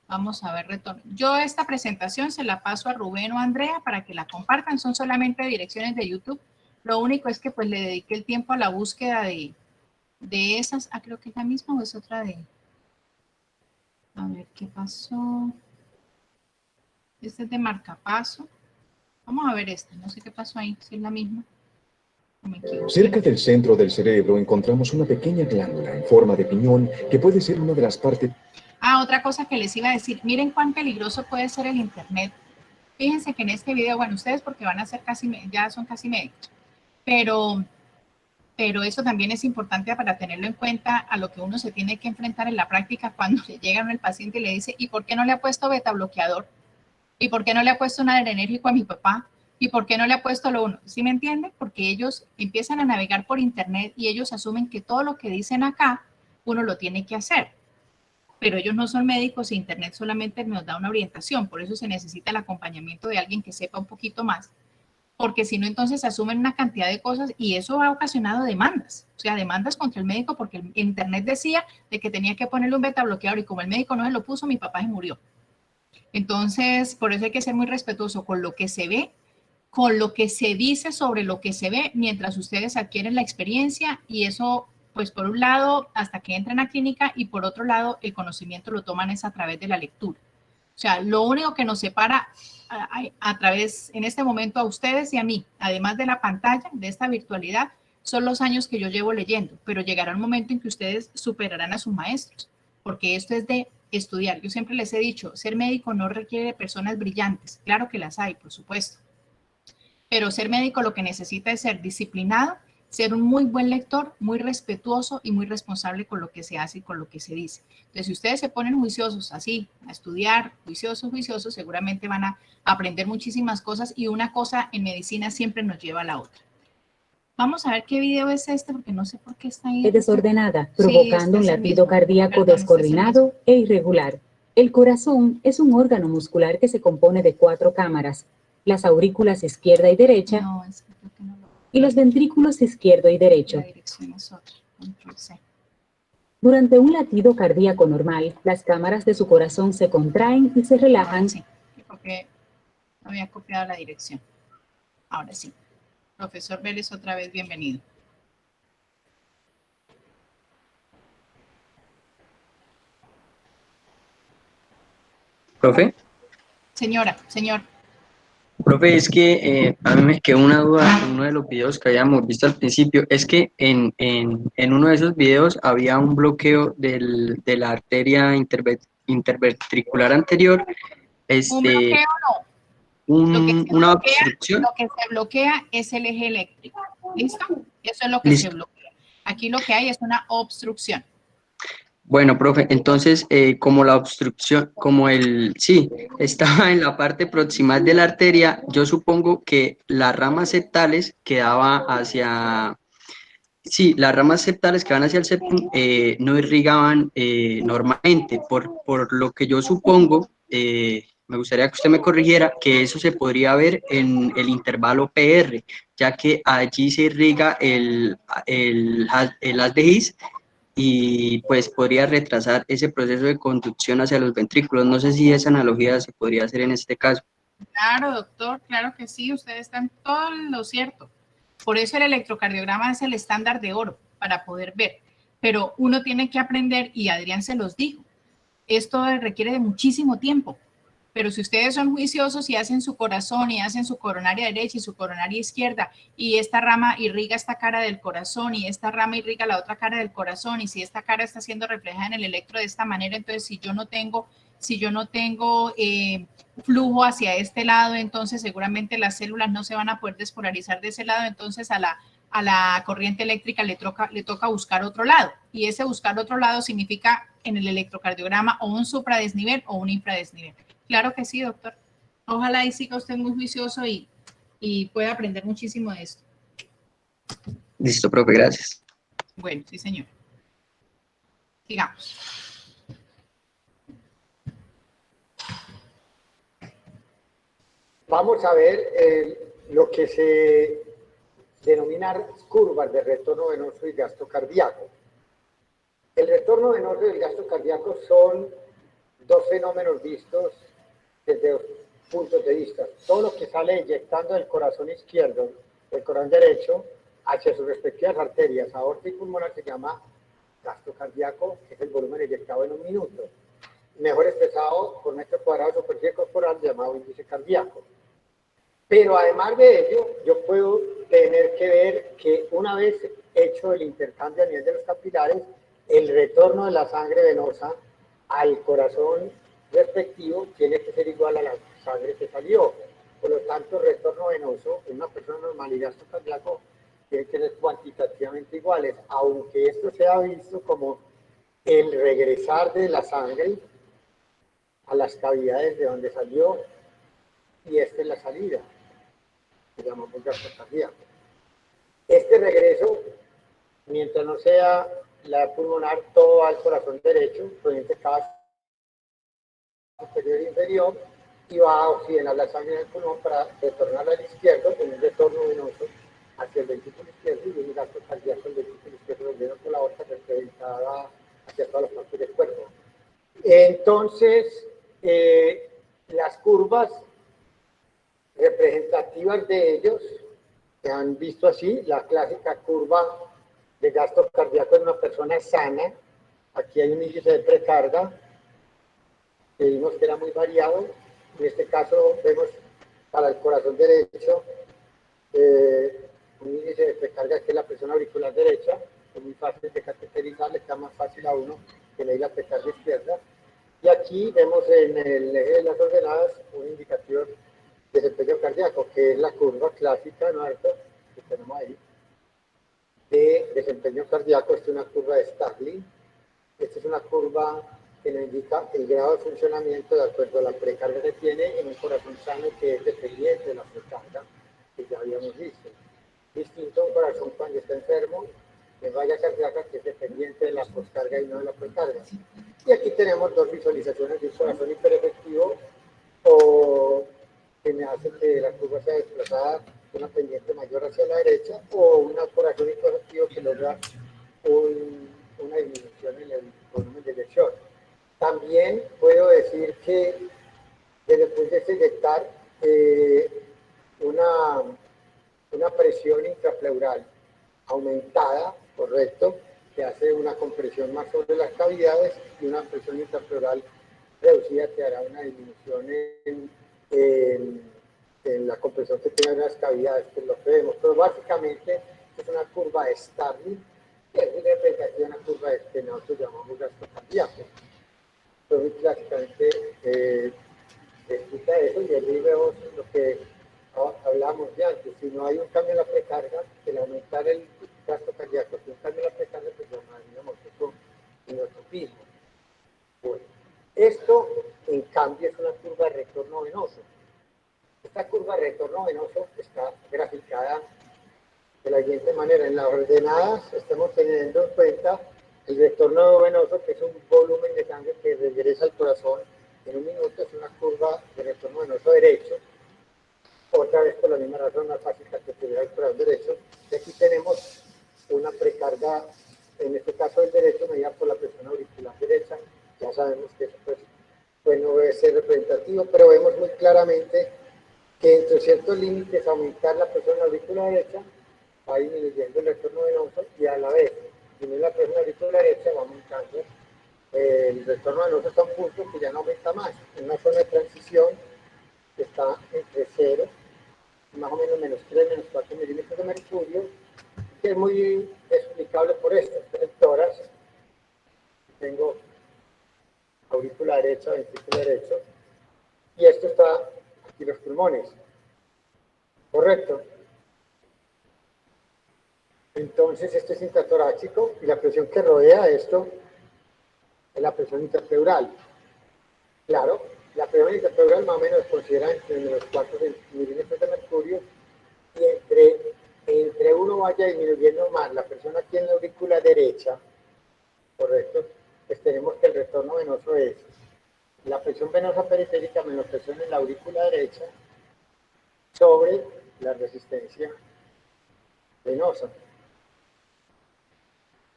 Vamos a ver retorno. Yo esta presentación se la paso a Rubén o a Andrea para que la compartan, son solamente direcciones de YouTube. Lo único es que pues le dediqué el tiempo a la búsqueda de esas, creo que es la misma o es otra de... A ver, ¿qué pasó? Este es de marcapaso. Vamos a ver esta, no sé qué pasó ahí, si es la misma. Cerca del centro del cerebro encontramos una pequeña glándula en forma de piñón que puede ser una de las partes... Otra cosa que les iba a decir, miren cuán peligroso puede ser el internet. Fíjense que en este video, bueno, ustedes porque van a ser ya son casi médicos, pero eso también es importante para tenerlo en cuenta a lo que uno se tiene que enfrentar en la práctica cuando le llega el paciente y le dice, ¿y por qué no le ha puesto beta bloqueador? ¿Y por qué no le ha puesto un adrenérgico a mi papá? ¿Y por qué no le ha puesto lo uno? ¿Sí me entienden? Porque ellos empiezan a navegar por internet y ellos asumen que todo lo que dicen acá uno lo tiene que hacer. Pero ellos no son médicos y internet solamente nos da una orientación. Por eso se necesita el acompañamiento de alguien que sepa un poquito más. Porque si no, entonces asumen una cantidad de cosas y eso ha ocasionado demandas. O sea, demandas contra el médico porque el internet decía de que tenía que ponerle un beta bloqueador y como el médico no se lo puso, mi papá se murió. Entonces, por eso hay que ser muy respetuoso con lo que se ve, con lo que se dice sobre lo que se ve, mientras ustedes adquieren la experiencia y eso, pues por un lado, hasta que entran a clínica y por otro lado, el conocimiento lo toman es a través de la lectura. O sea, lo único que nos separa a través, en este momento, a ustedes y a mí, además de la pantalla, de esta virtualidad, son los años que yo llevo leyendo, pero llegará un momento en que ustedes superarán a sus maestros, porque esto es de estudiar. Yo siempre les he dicho, ser médico no requiere personas brillantes, claro que las hay, por supuesto, pero ser médico lo que necesita es ser disciplinado, ser un muy buen lector, muy respetuoso y muy responsable con lo que se hace y con lo que se dice. Entonces, si ustedes se ponen juiciosos así, a estudiar, juiciosos, seguramente van a aprender muchísimas cosas y una cosa en medicina siempre nos lleva a la otra. Vamos a ver qué video es este, porque no sé por qué está ahí. Desordenada, provocando un latido cardíaco descoordinado e irregular. El corazón es un órgano muscular que se compone de 4 cámaras, las aurículas izquierda y derecha y los ventrículos izquierdo y derecho. La dirección es otra. Control C. Durante un latido cardíaco normal, las cámaras de su corazón se contraen y se relajan. Ahora sí, porque no había copiado la dirección. Ahora sí. Profesor Vélez, otra vez bienvenido. ¿Profe? Señor. Profe, es que a mí me quedó una duda en uno de los videos que habíamos visto al principio. Es que en uno de esos videos había un bloqueo de la arteria interventricular anterior, Un bloqueo no. una obstrucción. Lo que se bloquea es el eje eléctrico. ¿Listo? Eso es lo que Listo. se bloquea. Aquí lo que hay es una obstrucción. Bueno, profe, entonces, como la obstrucción, sí, estaba en la parte proximal de la arteria, yo supongo que las ramas septales quedaba hacia, sí, las ramas septales que van hacia el septum no irrigaban normalmente, por lo que yo supongo, me gustaría que usted me corrigiera, que eso se podría ver en el intervalo PR, ya que allí se irriga el haz de His, y pues podría retrasar ese proceso de conducción hacia los ventrículos. No sé si esa analogía se podría hacer en este caso. Claro, doctor, claro que sí, ustedes están todo en lo cierto. Por eso el electrocardiograma es el estándar de oro para poder ver. Pero uno tiene que aprender, y Adrián se los dijo, esto requiere de muchísimo tiempo. Pero si ustedes son juiciosos y hacen su corazón y hacen su coronaria derecha y su coronaria izquierda, y esta rama irriga esta cara del corazón y esta rama irriga la otra cara del corazón, y si esta cara está siendo reflejada en el electro de esta manera, entonces si yo no tengo flujo hacia este lado, entonces seguramente las células no se van a poder despolarizar de ese lado, entonces a la corriente eléctrica le toca buscar otro lado, y ese buscar otro lado significa en el electrocardiograma o un supradesnivel o un infradesnivel. Claro que sí, doctor. Ojalá y siga usted muy juicioso y pueda aprender muchísimo de esto. Listo, profe, gracias. Bueno, sí, señor. Sigamos. Vamos a ver lo que se denomina curvas de retorno venoso y gasto cardíaco. El retorno venoso y el gasto cardíaco son dos fenómenos vistos desde dos puntos de vista. Todo lo que sale inyectando del corazón izquierdo, del corazón derecho, hacia sus respectivas arterias, aorta y pulmonar, se llama gasto cardíaco, que es el volumen inyectado en un minuto. Mejor expresado por metro cuadrado de superficie corporal, llamado índice cardíaco. Pero además de ello, yo puedo tener que ver que una vez hecho el intercambio a nivel de los capilares, el retorno de la sangre venosa al corazón respectivo tiene que ser igual a la sangre que salió. Por lo tanto, el retorno venoso en una persona normal y gasto cardíaco tiene que ser cuantitativamente iguales, aunque esto sea visto como el regresar de la sangre a las cavidades de donde salió, y esta es la salida, que llamamos gasto cardíaco. Este regreso, mientras no sea la pulmonar, todo va al corazón derecho, proveniente de cada superior e inferior, y va a oxigenar la sangre del pulmón para retornar al izquierdo, con un retorno venoso hacia el ventrículo izquierdo y un gasto cardíaco el ventrículo izquierdo volviendo por la aorta representada hacia todas las partes del cuerpo. Entonces, las curvas representativas de ellos se han visto así: la clásica curva de gasto cardíaco en una persona sana. Aquí hay un índice de precarga que vimos que era muy variado. En este caso vemos para el corazón derecho un índice de precarga que es la presión auricular derecha, es muy fácil de cateterizar, le queda más fácil a uno que leer la precarga izquierda. Y aquí vemos en el eje de las ordenadas un indicativo de desempeño cardíaco, que es la curva clásica, ¿no es cierto?, que tenemos ahí, de desempeño cardíaco. Esta es una curva de Starling. Esta es una curva que nos indica el grado de funcionamiento de acuerdo a la precarga que tiene en un corazón sano, que es dependiente de la precarga, que ya habíamos visto. Distinto a un corazón cuando está enfermo, de falla cardíaca, que es dependiente de la poscarga y no de la precarga. Y aquí tenemos dos visualizaciones de un corazón hiperefectivo, o que me hace que la curva sea desplazada una pendiente mayor hacia la derecha o una por acción hiperactivo que logra una disminución en el volumen de eyección. También puedo decir que después de inyectar una presión intrapleural aumentada, correcto, que hace una compresión más sobre las cavidades y una presión intrapleural reducida que hará una disminución en la compresión que tienen las cavidades, que es lo que vemos. Pero básicamente es una curva de Starling, que es representativa de una curva que nosotros llamamos gasto cardíaco. Entonces, clásicamente explica eso y allí vemos lo que hablamos de antes. Si no hay un cambio en la precarga, el aumentar el gasto cardíaco, si un cambio en la precarga, pues llamaríamos eso inotropismo. Bueno, esto en cambio es una curva de retorno venoso. Esta curva de retorno venoso está graficada de la siguiente manera. En las ordenadas estamos teniendo en cuenta el retorno venoso, que es un volumen de sangre que regresa al corazón en un minuto. Es una curva de retorno venoso derecho. Otra vez por la misma razón, más fácil que tuviera el corazón derecho. Y aquí tenemos una precarga, en este caso el derecho, medida por la presión auricular derecha. Ya sabemos que eso pues no debe ser representativo, pero vemos muy claramente que entre ciertos límites aumentar la presión auricular derecha va disminuyendo el retorno venoso y a la vez disminuye la presión auricular derecha, va aumentando el retorno venoso hasta un punto que ya no aumenta más. En una zona de transición que está entre 0, más o menos menos 3, menos 4 milímetros de mercurio, que es muy explicable por esto. El tórax, tengo aurícula derecha, ventrículo derecho, y esto está aquí los pulmones. Correcto. Entonces, esto es intratorácico y la presión que rodea esto es la presión intrapleural. Claro, la presión intrapleural más o menos se considera entre los 4 milímetros de mercurio y entre uno vaya disminuyendo más la presión aquí en la aurícula derecha, correcto, pues tenemos que el retorno venoso es la presión venosa periférica menos presión en la aurícula derecha sobre la resistencia venosa.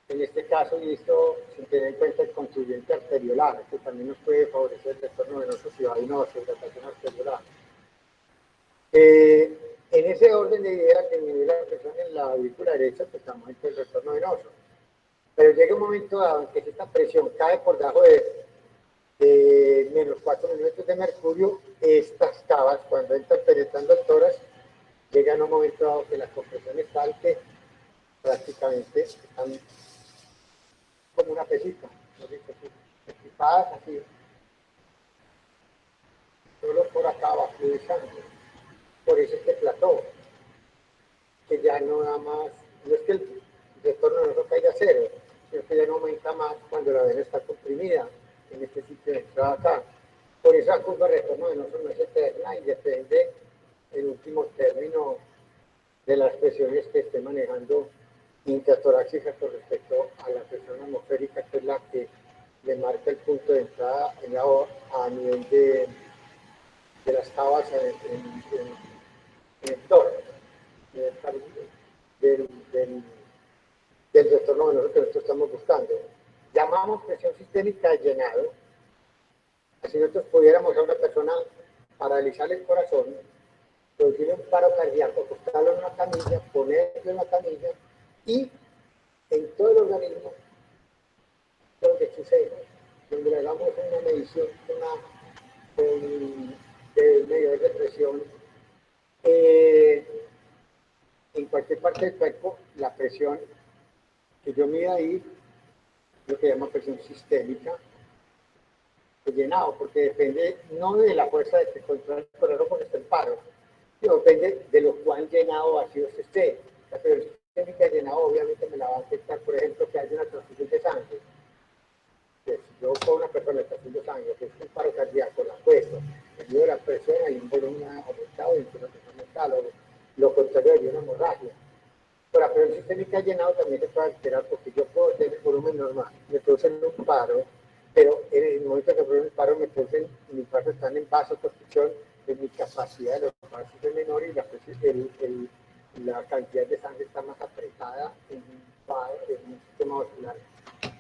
En este caso, y esto sin tener en cuenta el contribuyente arteriolar, que también nos puede favorecer el retorno venoso si hay una vasodilatación arteriolar. En ese orden de ideas, que disminuye la presión en la aurícula derecha, pues aumenta el retorno venoso. Pero llega un momento dado en que si esta presión cae por debajo de menos 4 milímetros de mercurio, estas cavas, cuando entran penetrando el tórax, llegan a un momento dado que la compresión es tal que prácticamente están como una pesita, equipadas así, solo por acá va fluir sangre. Por eso este plató, que ya no da más, no es que el retorno no caiga a 0, sino que ya no aumenta más cuando la vena está comprimida en este sitio de entrada acá. Por eso la curva de retorno venoso no es eterna y depende en último término de las presiones que esté manejando intratorácica con respecto a la presión atmosférica, que es la que le marca el punto de entrada a nivel de las cavas en el tórax, del retorno venoso que nosotros estamos buscando. Llamamos presión sistémica de llenado. Así nosotros pudiéramos a una persona paralizar el corazón, producir un paro cardíaco, acostarlo en una camilla, ponerlo en la camilla y en todo el organismo donde sucede, donde le damos una medición, de medidor de presión, en cualquier parte del cuerpo, la presión que yo mida ahí, lo que llama presión sistémica, de llenado, porque depende no de la fuerza de que controla el corazón porque está en paro, sino depende de lo cuán llenado vacío se esté. La presión sistémica de llenado obviamente me la va a afectar, por ejemplo, que haya una transfusión de sangre. Pues, yo con una persona de transfusión de sangre, que es un paro cardíaco, la puesto, en medio de la presión hay un volumen aumentado y una presión aumentada, lo contrario hay una hemorragia. Pero la presión sistémica llenado también se puede alterar porque yo puedo tener volumen normal, me producen un paro, pero en el momento que produce el paro me producen, mis pasos están en vasoconstricción pues mi capacidad de los vasos es menor y la cantidad de sangre está más apretada en un sistema vascular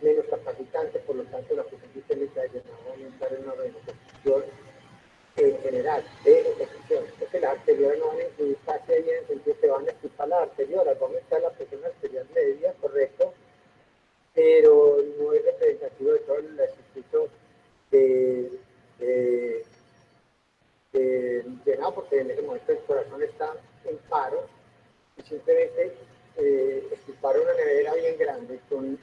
menos capacitante, por lo tanto la presión sistémica de llenado va a aumentar en una vasoconstricción en general, de ejecución. Entonces las arteriolas no van a incluir casi ahí en el sentido que van a estipar las arteriolas, va a aumentar la presión arterial media, correcto, pero no es representativo de todo el circuito de llenado, porque en ese momento el corazón está en paro y simplemente estipar una nevera bien grande con un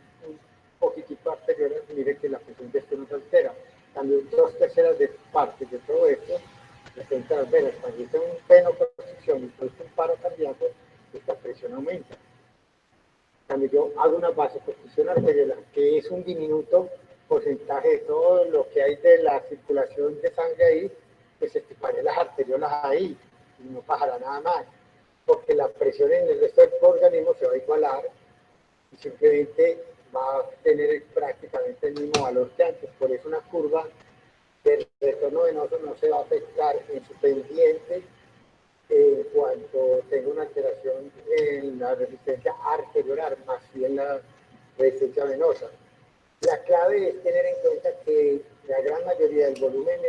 poquitito arteriolas, mire que la presión de esto no se altera. También 2/3 de parte de todo esto representa las venas. Cuando yo tengo un venoconstricción y produce un paro cardíaco, esta presión aumenta. Cuando yo hago una vasoconstricción arteriolar, que es un diminuto porcentaje de todo lo que hay de la circulación de sangre ahí, pues estiparé las arteriolas ahí y no pasará nada más, porque la presión en el resto del organismo se va a igualar y simplemente va a tener prácticamente el mismo valor que antes. Por eso una curva del retorno venoso no se va a afectar en su pendiente cuando tenga una alteración en la resistencia arteriolar, más bien la resistencia venosa. La clave es tener en cuenta que la gran mayoría del volumen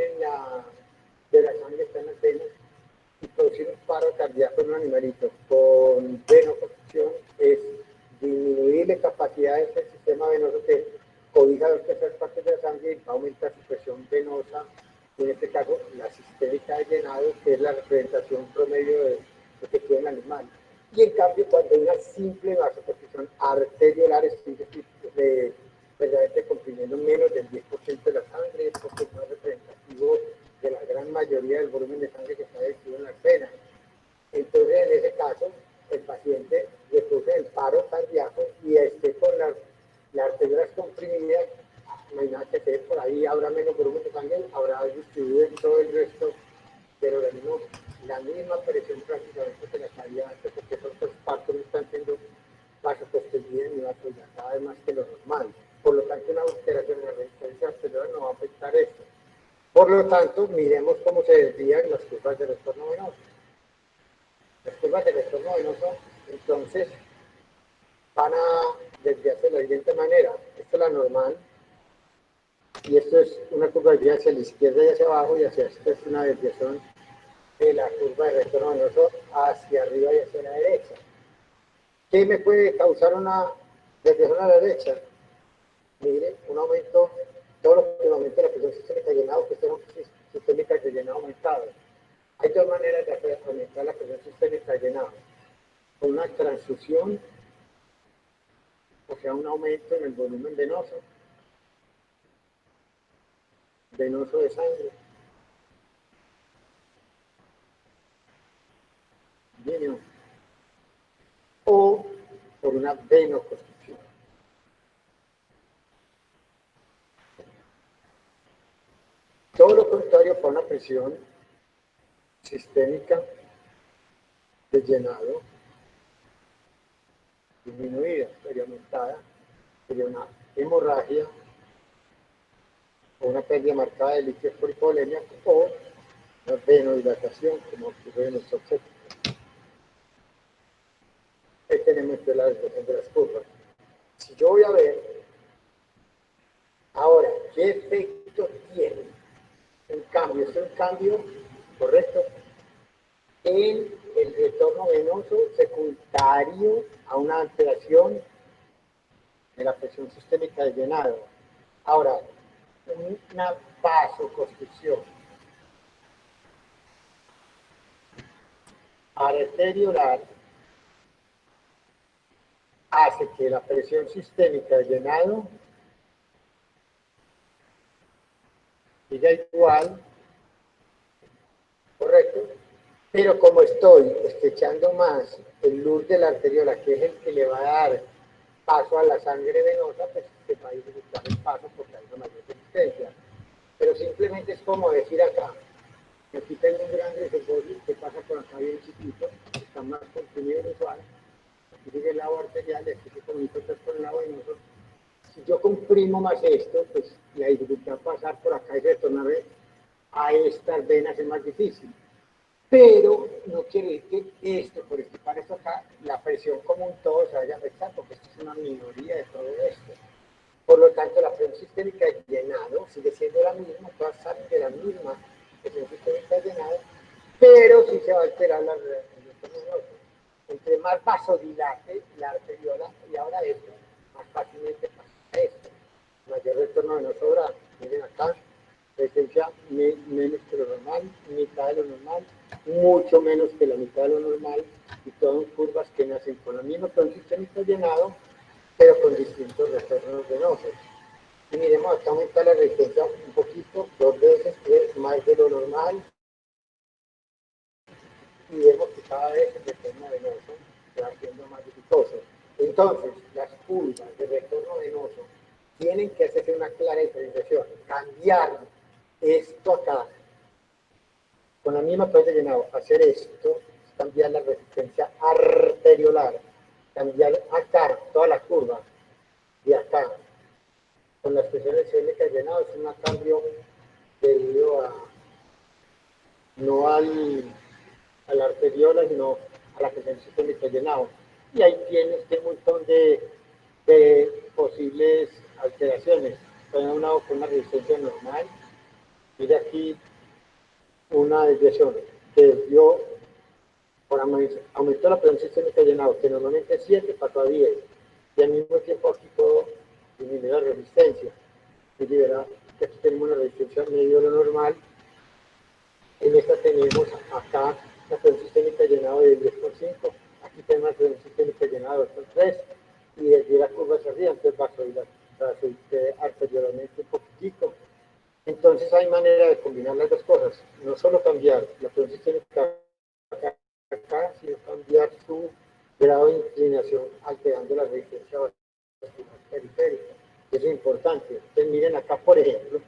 de la sangre está en las venas y producir un paro cardíaco en un animalito con venoconstricción es disminuir la capacidad de ese sistema venoso que cobija 2/3 partes de la sangre y va a aumentar su presión venosa, y en este caso la sistémica de llenado, que es la representación promedio de lo que tiene el animal. Y en cambio, cuando hay una simple vasoconstricción arteriolar, verdaderamente comprimiendo menos del 10% de la sangre, porque no es representativo de la gran mayoría del volumen de sangre que está distribuido en las venas. Entonces, en ese caso, el paciente le produce el paro cardíaco y con las arteriolas comprimidas, no hay nada que hacer, por ahí habrá menos volumen de sangre, habrá distribuido en todo el resto del organismo la misma presión prácticamente que la que había antes, porque esos dos partos no están siendo vasoconstriñidas ni vasodilatadas más que lo normal. Por lo tanto, una alteración en la resistencia arteriolar no va a afectar esto. Por lo tanto, miremos cómo se desvían las curvas de retorno venoso. Las curvas de retorno venoso, entonces, van a desviarse de la siguiente manera. Esta es la normal, y esto es una curva de desviación hacia la izquierda y hacia abajo, y hacia esta es una desviación de la curva de retorno venoso hacia arriba y hacia la derecha. ¿Qué me puede causar una desviación a la derecha? Mire, un aumento, todo lo que aumenta la presión sistémica de llenado, que es una sistémica de llenado aumentado. Hay dos maneras de aumentar la presión sistémica de llenado. Con una transfusión, o sea, un aumento en el volumen venoso de sangre. Bien, o por una venoconstricción. Todo lo contrario para una presión sistémica de llenado disminuida, sería aumentada, sería una hemorragia o una pérdida marcada de líquidos por hipovolemia o una venodilatación, como ocurre en los objetos. Ahí tenemos la desviación de las curvas. Si yo voy a ver ahora qué efecto tiene un cambio, es un cambio correcto en el retorno venoso secundario a una alteración de la presión sistémica de llenado. Ahora, una vasoconstricción arteriolar hace que la presión sistémica de llenado siga igual, correcto, pero como estoy estrechando más el luz de la arteriola, que es el que le va a dar paso a la sangre venosa, pues se va a dificultar el paso porque hay una mayor resistencia. Pero simplemente es como decir acá, que aquí tengo un gran reservorio que pasa por acá bien chiquito, está más comprimido en usual, aquí sigue el lado arterial, aquí se comunica con el lado venoso. Si yo comprimo más esto, pues la dificultad de pasar por acá y retornar a estas venas es más difícil. pero no quiere decir que esto, por estipar esto acá, la presión como un todo se vaya a afectar, porque esto es una minoría de todo esto. Por lo tanto, la presión sistémica de llenado sigue siendo la misma, todas salen de la misma presión sistémica de llenado, pero sí se va a alterar la retorno. Entre más vasodilate la arteriola, y ahora esto, más fácilmente pasa esto. Mayor retorno venoso oral. Miren acá, resistencia menos que lo normal, mitad de lo normal, mucho menos que la mitad de lo normal, y todo en curvas que nacen con la misma presión sistémica de llenado, pero con distintos retornos venosos. Y miremos, acá aumenta la resistencia un poquito, 2 veces, 3, más de lo normal, y vemos que cada vez el retorno venoso se va haciendo más dificultoso. Entonces, las curvas de retorno venoso tienen que hacerse una clara diferenciación, cambiar esto acá, con la misma presión de llenado, hacer esto, cambiar la resistencia arteriolar, cambiar acá, toda la curva, y acá, con las presiones sistémicas de llenado, es un cambio debido a, no a la arteriola, sino a la presión sistémica de llenado. Y ahí tienes un montón de posibles alteraciones. Por una con una resistencia normal, mira aquí una desviación que dio, por aumentó la presión sistémica de llenado, que normalmente es 7, pasó a 10, y al mismo tiempo aquí puedo disminuir la resistencia. Y verá que aquí tenemos una resistencia medio de lo normal. En esta tenemos acá la presión sistémica de llenado de 10%, aquí tenemos la presión sistémica de llenado de 3, y desde la curva hacia arriba, entonces va a subir arterialmente un poquitico. Entonces hay manera de combinar las dos cosas, no solo cambiar la presión sistémica acá, sino cambiar su grado de inclinación alterando la resistencia periférica. Eso es importante. Entonces miren acá, por ejemplo,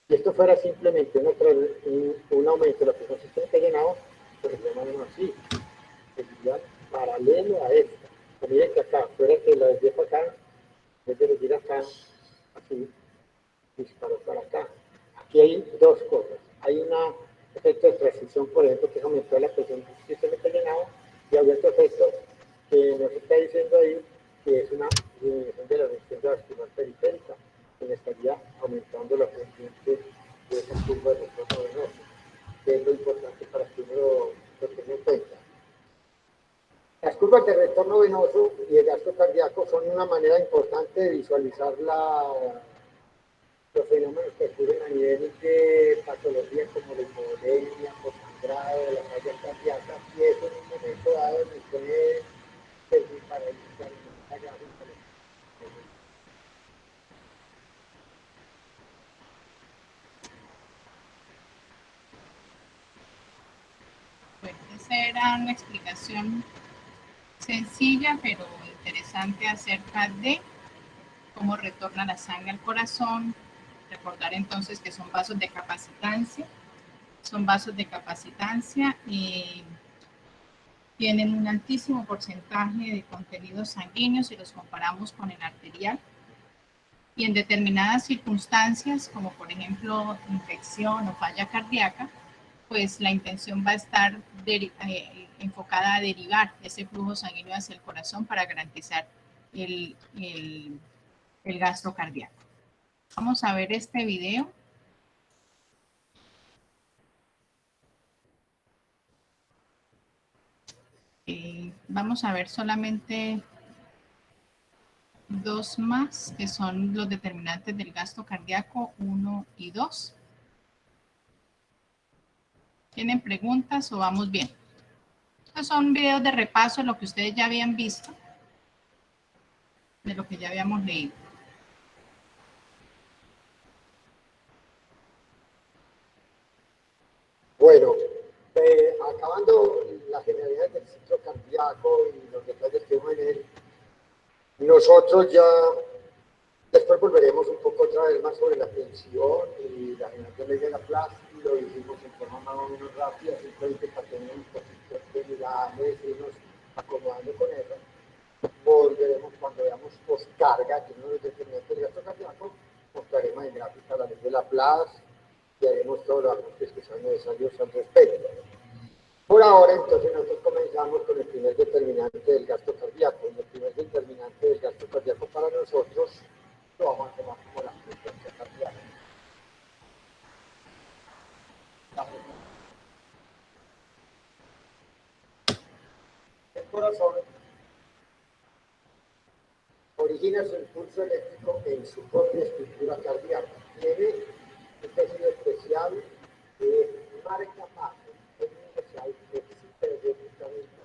si esto fuera simplemente un aumento de la presión sistémica de llenado, pues se llama así, sería paralelo a esta. Pero miren que acá, fuera que la desvíe para acá, en vez de venir acá, así, disparó para acá. Aquí hay dos cosas. Hay un efecto de transición, por ejemplo, que aumentó la presión sistémica de llenado, y hay otro efecto que nos está diciendo ahí, que es una disminución de la resistencia vascular periférica, que le estaría aumentando la pendiente de esa curva de retorno venoso, que es lo importante para que uno lo tenga en cuenta. Las curvas de retorno venoso y el gasto cardíaco son una manera importante de visualizar los fenómenos que ocurren a nivel de patología como la hipovolemia, por sangrado, la falla cardíaca, y eso en un momento dado nos puede servir para iniciar un hallazgo. Bueno, esa era una explicación sencilla pero interesante acerca de cómo retorna la sangre al corazón. Recordar entonces que son vasos de capacitancia. Son vasos de capacitancia y tienen un altísimo porcentaje de contenido sanguíneo si los comparamos con el arterial. Y en determinadas circunstancias, como por ejemplo infección o falla cardíaca, pues la intención va a estar enfocada a derivar ese flujo sanguíneo hacia el corazón para garantizar el gasto cardíaco. Vamos a ver este video. Vamos a ver solamente dos más, que son los determinantes del gasto cardíaco 1 y 2. ¿Tienen preguntas o vamos bien? Estos son videos de repaso de lo que ustedes ya habían visto, de lo que ya habíamos leído. Bueno, acabando la generalidad del ciclo cardíaco y los detalles que vemos en él, nosotros ya después volveremos un poco otra vez más sobre la tensión y la generación de Laplace, y lo hicimos en forma más o menos rápida, simplemente para tener un poquito de unidades y irnos acomodando con eso. Volveremos cuando veamos poscarga, que uno de los determinantes del gasto cardíaco, mostraremos en gráfica la ley de Laplace, y haremos todos los ajustes que sean necesarios al respecto. Por ahora, entonces, nosotros comenzamos con el primer determinante del gasto cardíaco. Y el primer determinante del gasto cardíaco para nosotros lo vamos a tomar como la frecuencia cardíaca. El corazón origina su impulso eléctrico en su propia estructura cardíaca. Tiene un tejido especial de marcapasos, especial que excita eléctricamente,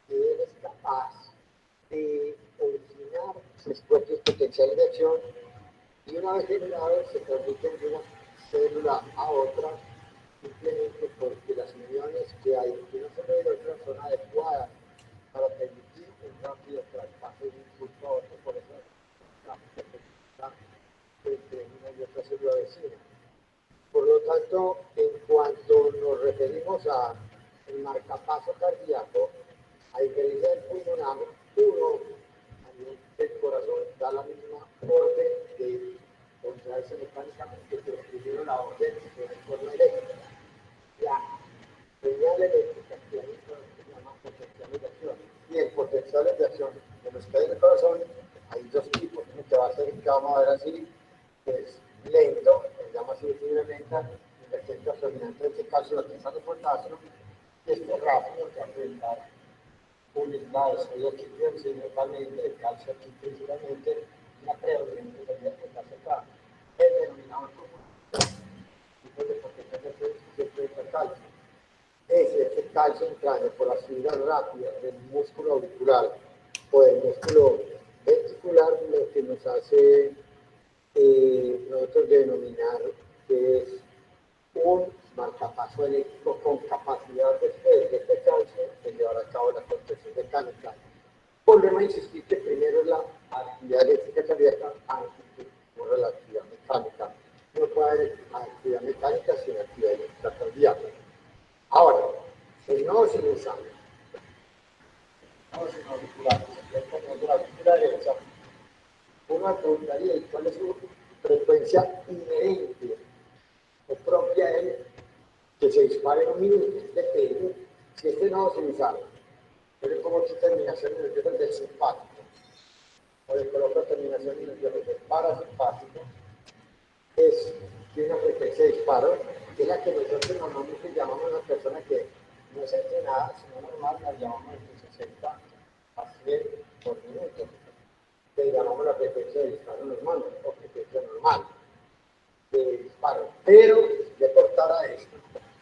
que es capaz de originar sus propios potenciales de acción y una vez generados se transmiten de una célula a otra simplemente porque las uniones que hay de una célula y otra son adecuadas para permitir un rápido traspaso de un impulso a otro, por eso la frecuencia entre una y otra célula vecina. Por lo tanto, en cuanto nos referimos al marcapaso cardíaco, a diferencia del pulmonar, uno a nivel del corazón da la misma orden de contraerse mecánicamente, pero primero la orden se da en forma eléctrica. La señal eléctrica que se llama potenciales de acción. Y en potenciales de acción de los que hay en el corazón hay dos tipos. Uno que va a ser, que vamos a ver así, que es lento, se llama así visiblemente, el efecto dominante de este caso, la tasa de potasio, y este rápido que afecta un estado de aquí principalmente, el calcio aquí principalmente, la predominante de la potasio acá, el denominador común, tipo de potencial de calcio. Ese calcio entraña por las fibras rápidas del músculo auricular o del músculo ventricular, lo que nos hace nosotros denominar que es un marcapaso eléctrico con capacidad después de este calcio de llevar a cabo la contracción mecánica. Volvemos a insistir que primero es la actividad eléctrica cardíaca antes que ocurra la actividad mecánica. No puede haber actividad mecánica sin actividad eléctrica cardíaca. Ahora, el nodo sinusal, nodo sinoauricular, el la auricular derecha, uno preguntaría cuál es su frecuencia inherente o propia de él, que se dispare en un minuto. Depende si este nodo sinusal tiene como terminación nerviosa del simpático o le coloca terminación nerviosa del parasimpático, tiene una frecuencia de disparo, que es la que nosotros normalmente llamamos a una persona que no es entrenada, sino normal, la llamamos de 60 a 100 por minuto. Le llamamos la frecuencia de disparo normal o frecuencia normal de disparo. Pero si le cortara esto,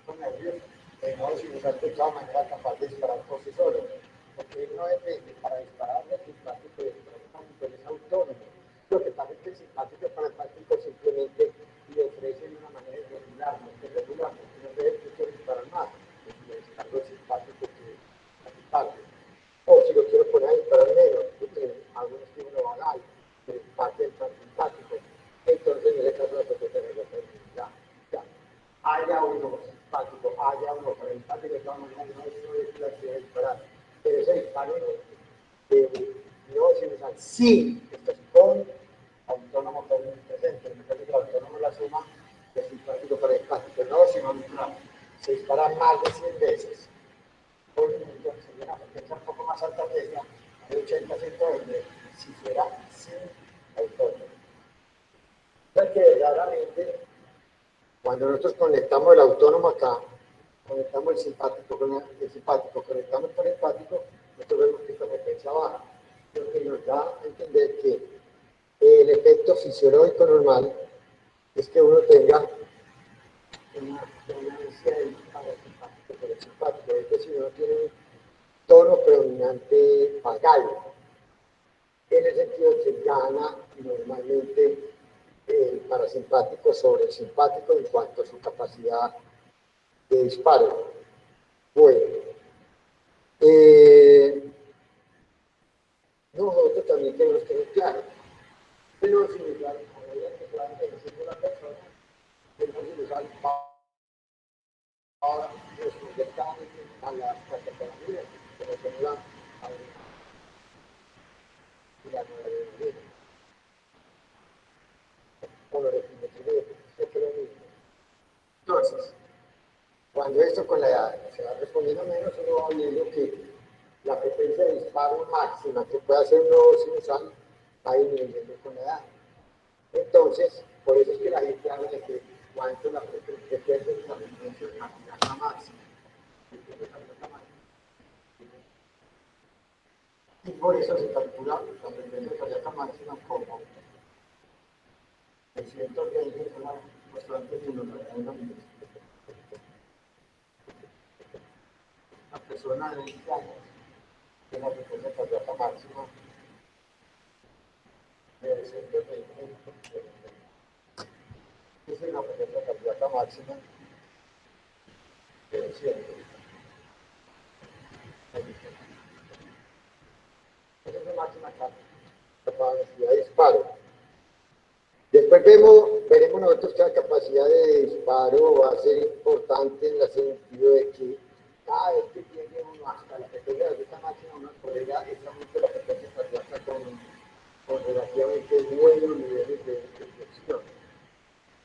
con nervios, el nodo sinusal de todas maneras capaz de disparar por sí solo, porque él no depende para disparar del simpático y del parasimpático, él es autónomo. Lo que pasa es que el simpático y el parasimpático simplemente le ofrecen una manera irregular, no es regular, porque no debe disparar más, le descargo el simpático que el parasimpático. O si lo quiero poner a disparar menos, porque hago un estímulo vagal, que parte del parasimpático. Entonces, en ese caso, la frecuencia de ya. Haya uno simpático, haya uno parasimpático, de todas maneras, no es la actividad de disparar. Pero ese disparo no sinusal, sí, esto es con autónomo presente. En el caso que el autónomo es la suma de simpático parasimpático, no sinoauricular. Se dispara más de 100 veces. Por minuto, sería una frecuencia un poco más alta que esta, de 80 a 120, si fuera sin autónomo. Porque verdaderamente, cuando nosotros conectamos el autónomo acá, conectamos el simpático con el simpático, conectamos con el hepático, nosotros vemos que esta frecuencia baja, lo que nos da a entender que el efecto fisiológico normal es que uno tenga una dominancia del parasimpático por el simpático, es decir, uno tiene un tono predominante vagal, en el sentido que gana normalmente el parasimpático sobre el simpático en cuanto a su capacidad de disparo. Bueno, nosotros también tenemos que ver claro, pero si nos dan a medida que se va envejeciendo la persona, tenemos que usar ahora responder a las categorías que nos ayudan a la nueva vida. Con lo de es lo mismo. menos uno va viendo que la frecuencia de disparo máxima que puede hacer un nodo sinusal va disminuyendo con la edad. Entonces, por eso es que la gente habla de que cuánto la frecuencia de la frecuencia cardíaca máxima. Y por eso se calcula la frecuencia cardíaca máxima como 320 es una constante de una persona de 20 años tiene la frecuencia cardíaca máxima de 120. Esa es la frecuencia cardíaca máxima de 100. Esa es la máxima capacidad de disparo. Después veremos nosotros que la capacidad de disparo va a ser importante en el sentido de que cada vez que llegue uno hasta la frecuencia de esta máxima, uno podrá exactamente la frecuencia cardíaca con relativamente buenos niveles de inflexión.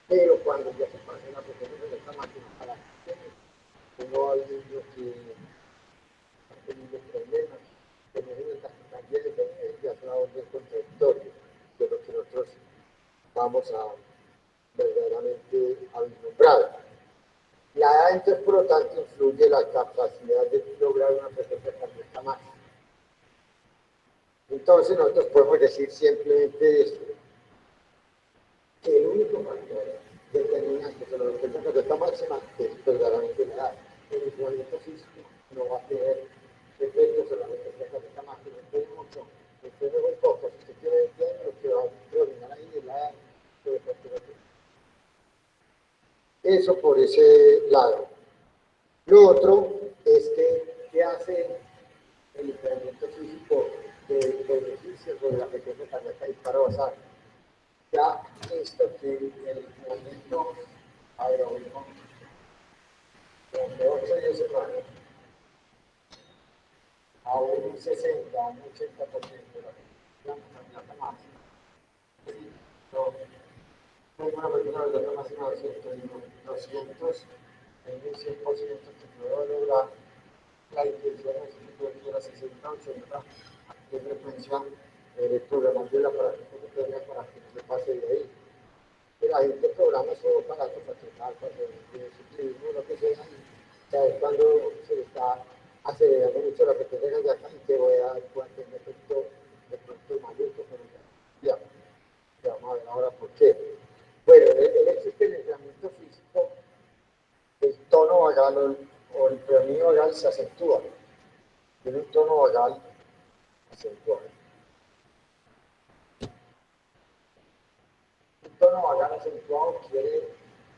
Pero cuando ya se pase la frecuencia de esta máxima para uno va viendo que ha tenido problemas, que no es también ya se va a volver contradictorio de lo que nosotros vamos a verdaderamente a vislumbrar. La edad, entonces, por lo tanto, influye la capacidad de lograr una frecuencia cardíaca máxima. Entonces, nosotros podemos decir simplemente esto, que el único factor determinante de la frecuencia cardíaca máxima es verdaderamente la edad. El entrenamiento físico no va a tener efectos sobre la frecuencia cardíaca máxima, entonces mucho, entonces muy poco. Si usted tiene 20 años, lo que va a predominar ahí es la edad. Eso por ese lado. Lo otro es que, ¿qué hace el entrenamiento físico de beneficio sobre la frecuencia cardíaca disparo basal? Ya visto que el entrenamiento aeróbico durante 8 días semanas a un 60, a un 80% de la frecuencia cardíaca máxima. Una persona de la máxima de 200 en un 100% que puede lograr la intención de la 60 80 de frecuencia programándola para que no se pase de ahí. Pero la gente programa esos aparatos para trotar, para hacer ciclismo, lo que sea, ¿sabes? Cuando se está acelerando mucho la frecuencia cardíaca y que voy a tener un efecto de pronto mayor que con el ya vamos a ver ahora por qué. Bueno, el hecho es que en el entrenamiento físico el tono vagal o el predominio vagal se acentúa. Tiene un tono vagal acentuado. Un tono vagal acentuado quiere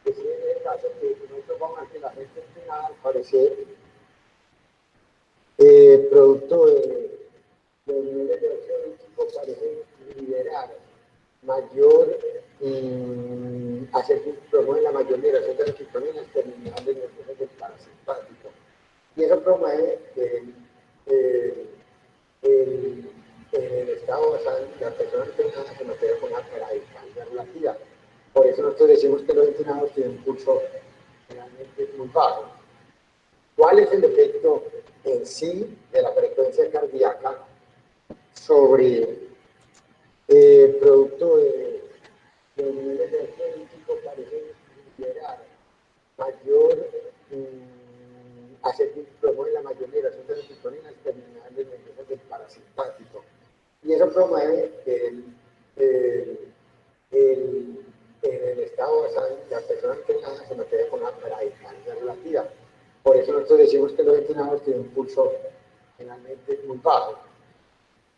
decir en el caso que nosotros vamos a ver que la gente entrenada al parecer producto de niveles de acción del tipo parece liberar mayor promueve la mayor liberación de antihistamínicas terminales nerviosas del parasimpático. Y eso promueve el estado basal de la persona entrenada se mantiene con una radical relativa. Por eso nosotros decimos que los entrenados tienen un pulso realmente muy bajo. ¿Cuál es el efecto en sí de la frecuencia cardíaca sobre producto de niveles de acción tipo parece liberar mayor promueve la mayor liberación de serotonina terminales nerviosas del parasimpático y eso promueve el estado basal de la persona entrenada se mantiene con una radicalia relativa. Por eso nosotros decimos que los entrenados tienen un pulso generalmente muy bajo.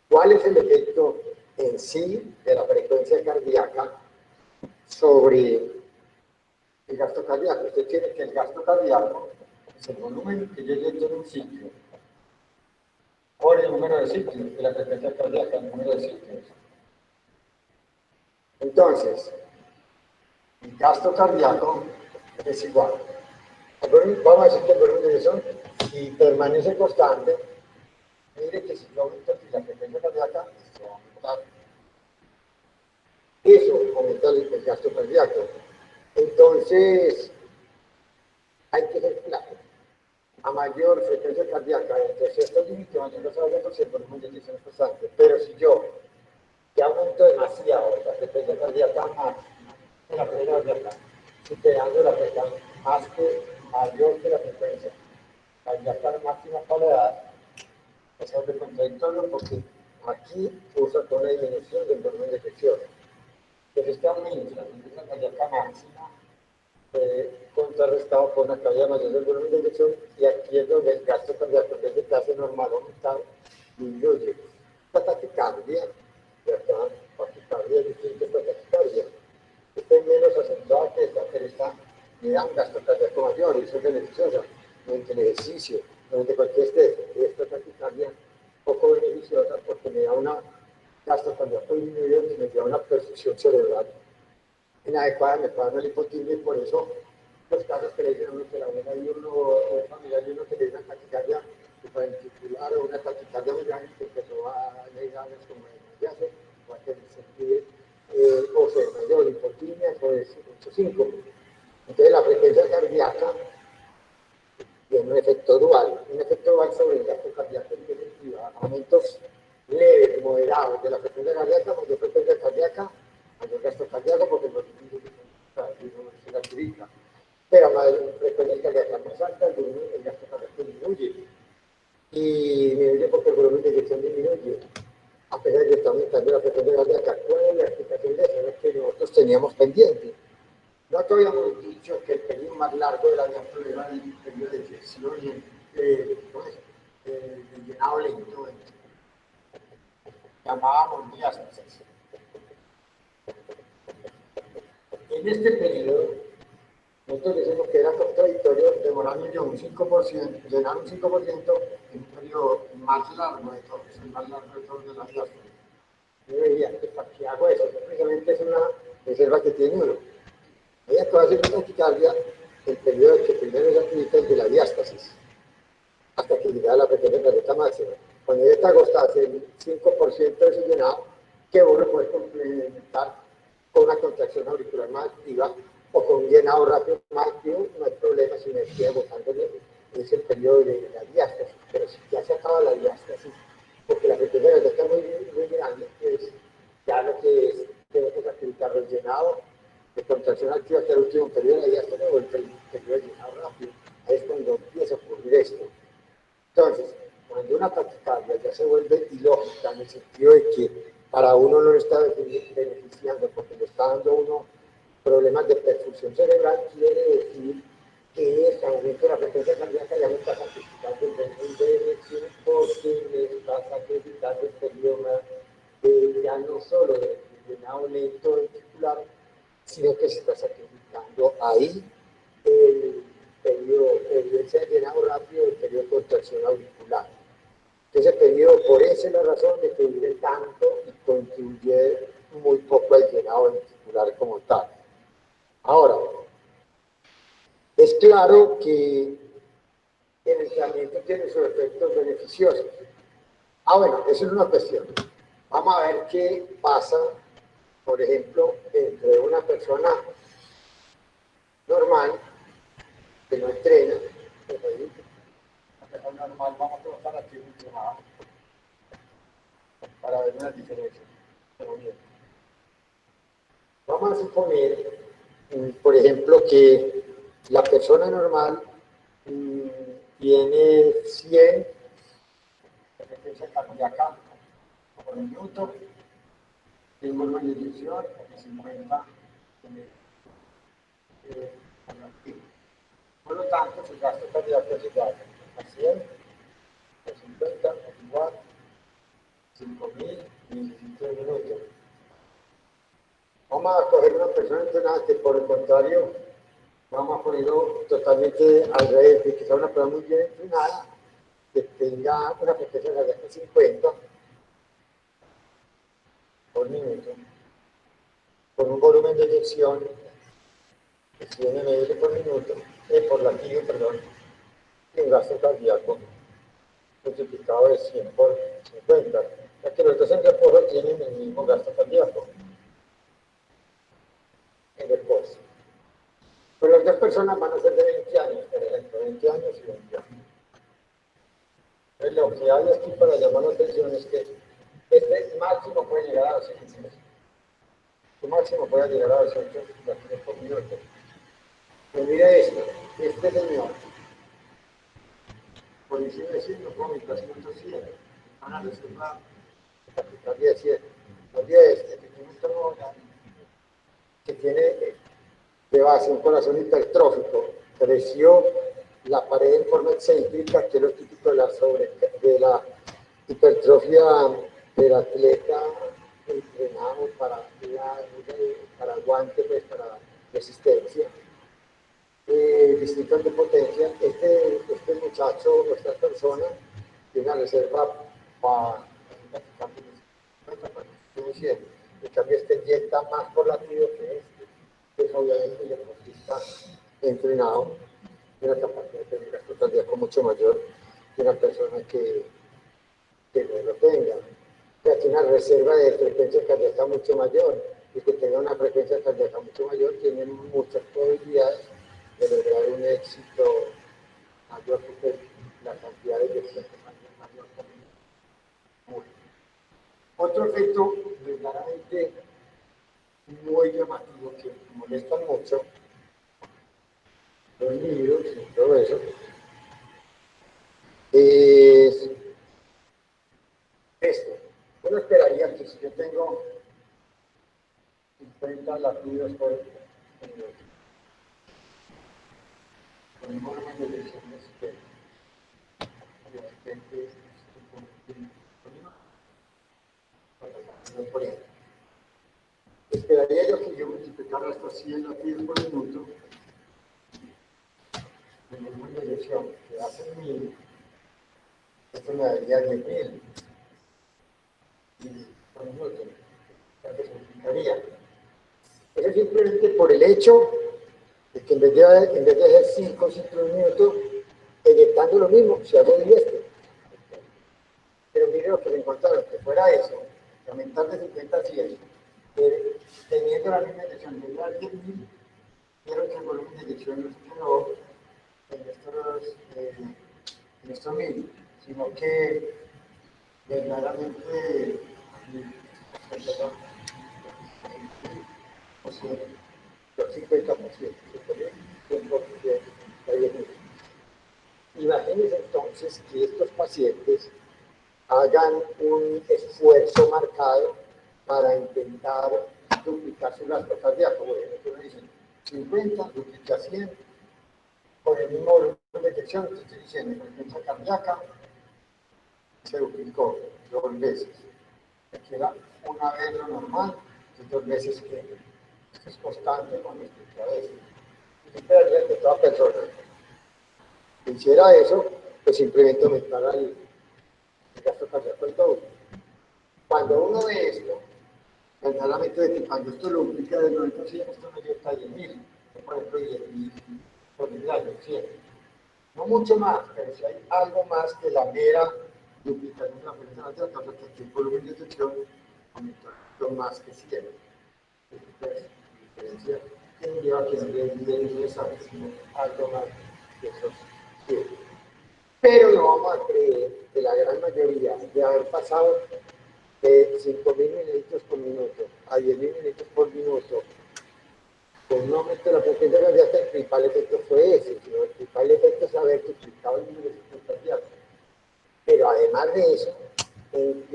¿Cuál es el efecto en sí de la frecuencia cardíaca sobre el gasto cardíaco? Usted tiene que el gasto cardíaco es el volumen que llegue en un ciclo por el número de ciclos de la frecuencia cardíaca, el número de ciclos. Entonces, el gasto cardíaco es igual. Vamos a decir que el volumen de presión, si permanece constante, mire que si yo aumento la frecuencia cardíaca, se va a aumentar. Eso aumenta el gasto cardíaco. Entonces, hay que ser claro. a mayor frecuencia cardíaca entre ciertos límites, mayor desarrollo, el volumen de inyección es constante. Pero si yo que aumento demasiado la frecuencia cardíaca máxima en la frecuencia cardíaca, superando la frecuencia más que mayor que la frecuencia cardíaca máxima para la edad, es algo contradictorio porque aquí usa toda una disminución del volumen de inyección. Pero este aumento de la frecuencia cardíaca máxima contrarrestado por una caída mayor del volumen de inyección, y aquí es donde el gasto cardíaco, que es de clase normal aumentado, disminuye. La taquicardia, ¿verdad? Taquicardia es distinta a esta taquicardia. Esta es menos acentuada que esta, pero esta le da un gasto cardíaco mayor y eso es beneficioso durante el ejercicio, durante cualquier estrés. Esta taquicardia poco beneficiosa porque me da una gasto cardíaco disminuido que me da una perfusión cerebral inadecuada, me puede dar una hipotimia, y por eso los casos que le dicen a uno que la abuela de uno o familiar de uno que le dicen taquicardia ventricular o una taquicardia muy grande que empezó a llegarles como desmayarse o a tener sentir o se desmayó de hipotimia, pues 8.5. Entonces la frecuencia cardíaca tiene un efecto dual sobre el gasto cardíaco, en definitiva, aumentos leves, moderados de la frecuencia cardíaca, mayor frecuencia cardíaca, mayor gasto cardíaco porque el volumen se gastrifica. Pero a mayor frecuencia cardíaca más alta, el gasto cardíaco disminuye. Y disminuye porque el volumen de inyección disminuye. A pesar de que está aumentando la frecuencia cardíaca, ¿cuál es la explicación de eso? Es que nosotros teníamos pendiente. Nosotros habíamos dicho que el periodo más largo de la diástole era el periodo de inyección y el llenado lento. Llamábamos diástasis. En este periodo, nosotros decimos que era contradictorio demorarme un 5%, llenar un 5% en un periodo más largo de todo, el más largo de todo de la diástole. Yo diría, ¿para qué hago eso? Precisamente es una reserva que tiene uno. Ella puede hacer una taquicardia el periodo que primero se aplica el de la diástasis, hasta que llega a la frecuencia cardíaca máxima. Cuando ella está agostada, el 5% de ese llenado, que uno puede complementar con una contracción auricular más activa o con un llenado rápido más activo, no hay problema si me estoy agotando en ese periodo de la diástasis. Pero si ya se acaba la diástasis, porque la frecuencia cardíaca es muy grande, pues ya lo que es, tengo que sacrificar el llenado de contracción activa hasta el último periodo de la diástasis o el periodo de llenado rápido. Ahí es cuando empieza a ocurrir esto. Entonces, cuando una taquicardia ya se vuelve ilógica en el sentido de que para uno no le está beneficiando porque le está dando uno problemas de perfusión cerebral, quiere decir que ese aumento de la frecuencia cardíaca ya me está sacrificando el volumen de elección porque me está sacrificando el periodo ya no solo de llenado lento ventricular, sino que se está sacrificando ahí el periodo, ese llenado rápido del periodo de contracción auricular. Ese periodo, por esa es la razón de que dure tanto y contribuye muy poco al llenado ventricular como tal. Ahora, es claro que el entrenamiento tiene sus efectos beneficiosos. Bueno, eso es una cuestión. Vamos a ver qué pasa, por ejemplo, entre una persona normal que no entrena, una persona normal, vamos a colocar aquí un entrenador para ver una diferencia. Vamos a suponer, por ejemplo, que la persona normal tiene 100 de frecuencia cardíaca por minuto, tiene un volumen de inyección de 50 por lo tanto, su gasto cardíaco es igual a 100, a 50, igual, 5.000 minutos. Vamos a coger una persona entrenada que, por el contrario, vamos a ponerlo totalmente al revés, que sea una persona muy bien entrenada, que tenga una frecuencia cardíaca de 50 por minuto, con un volumen de inyección de 100 ml por minuto, por latido, perdón, y un gasto cardíaco multiplicado de 100 por 50, ya que los dos en reposo tienen el mismo gasto cardíaco en reposo. Pero las dos personas van a ser de 20 años, por ejemplo, 20 años y 20 años. Lo que hay aquí para llamar la atención es que este máximo puede llegar a 200. Su máximo puede llegar a 200 latidos por minuto. Pero mira esto, este señor, por decirlo, como mi paciente 100, van a reservar la capital 100. No olvide este, que tiene un órgano que tiene de base un corazón hipertrófico, creció la pared en forma excéntrica, que es lo típico de la hipertrofia del atleta entrenado para aguante, pues, para resistencia, distintos de potencia. Este muchacho o esta persona tiene una reserva para en cambio este inyecta más por latido que este, pues obviamente el deportista entrenado tiene una capacidad de tener gasto cardíaco mucho mayor que una persona que no lo tenga. O sea, tiene una reserva de frecuencia cardíaca mucho mayor, y que tenga una frecuencia cardíaca mucho mayor tiene muchas probabilidades de lograr un éxito mayor que la cantidad de inyecciones mayor también. Otro efecto verdaderamente muy llamativo que molesta mucho los niños y todo eso es esto. Uno esperaría que si yo tengo 50 latidos por minuto, con un volumen de lesiones que de repente por ejemplo, esperaría yo que yo multiplicara hasta 100 latidos por minuto el volumen de lesión que hace 1000, esto me daría 10.000 por minuto, que se multiplicaría. Eso es simplemente por el hecho de que en vez de hacer 5 ciclos minutos, eyectando lo mismo, se hace 10. Pero miren lo que me encontraron, que fuera eso, que aumentar de 50 a 100, teniendo la misma eyección de 10.000, vieron que el volumen de eyección no se quedó en estos 1.000, sino que verdaderamente los 50%, imagínense entonces que estos pacientes hagan un esfuerzo marcado para intentar duplicar su gasto cardíaco. Bueno, entonces dicen 50, duplica 100, con el mismo volumen de eyección, estoy diciendo, la frecuencia cardíaca se duplicó 2 veces. Aquí era una vez lo normal, y 2 veces que esto es constante con respecto a eso. Y esperaría que toda persona que hiciera eso, pues simplemente aumentara el gasto cardíaco en todo. Cuando uno ve esto, verdaderamente de que cuando esto lo duplica del 90%, esto no llega a 10.000, por ejemplo, 10.000 por miligramo, 100. No mucho más, pero si hay algo más que la mera duplicación de la frecuencia cardíaca, porque aquí el volumen de eyección aumentó más que 100. Entonces, la diferencia que no lleva a que no le interesante, sino algo más que esos 100. Pero no vamos a creer que la gran mayoría de haber pasado de 5.000 mililitros por minuto a 10.000 mililitros por minuto, con un aumento de la frecuencia cardíaca, el principal efecto fue ese, sino el principal efecto es haber duplicado el número de ciclos cardíacos. Pero además de eso, el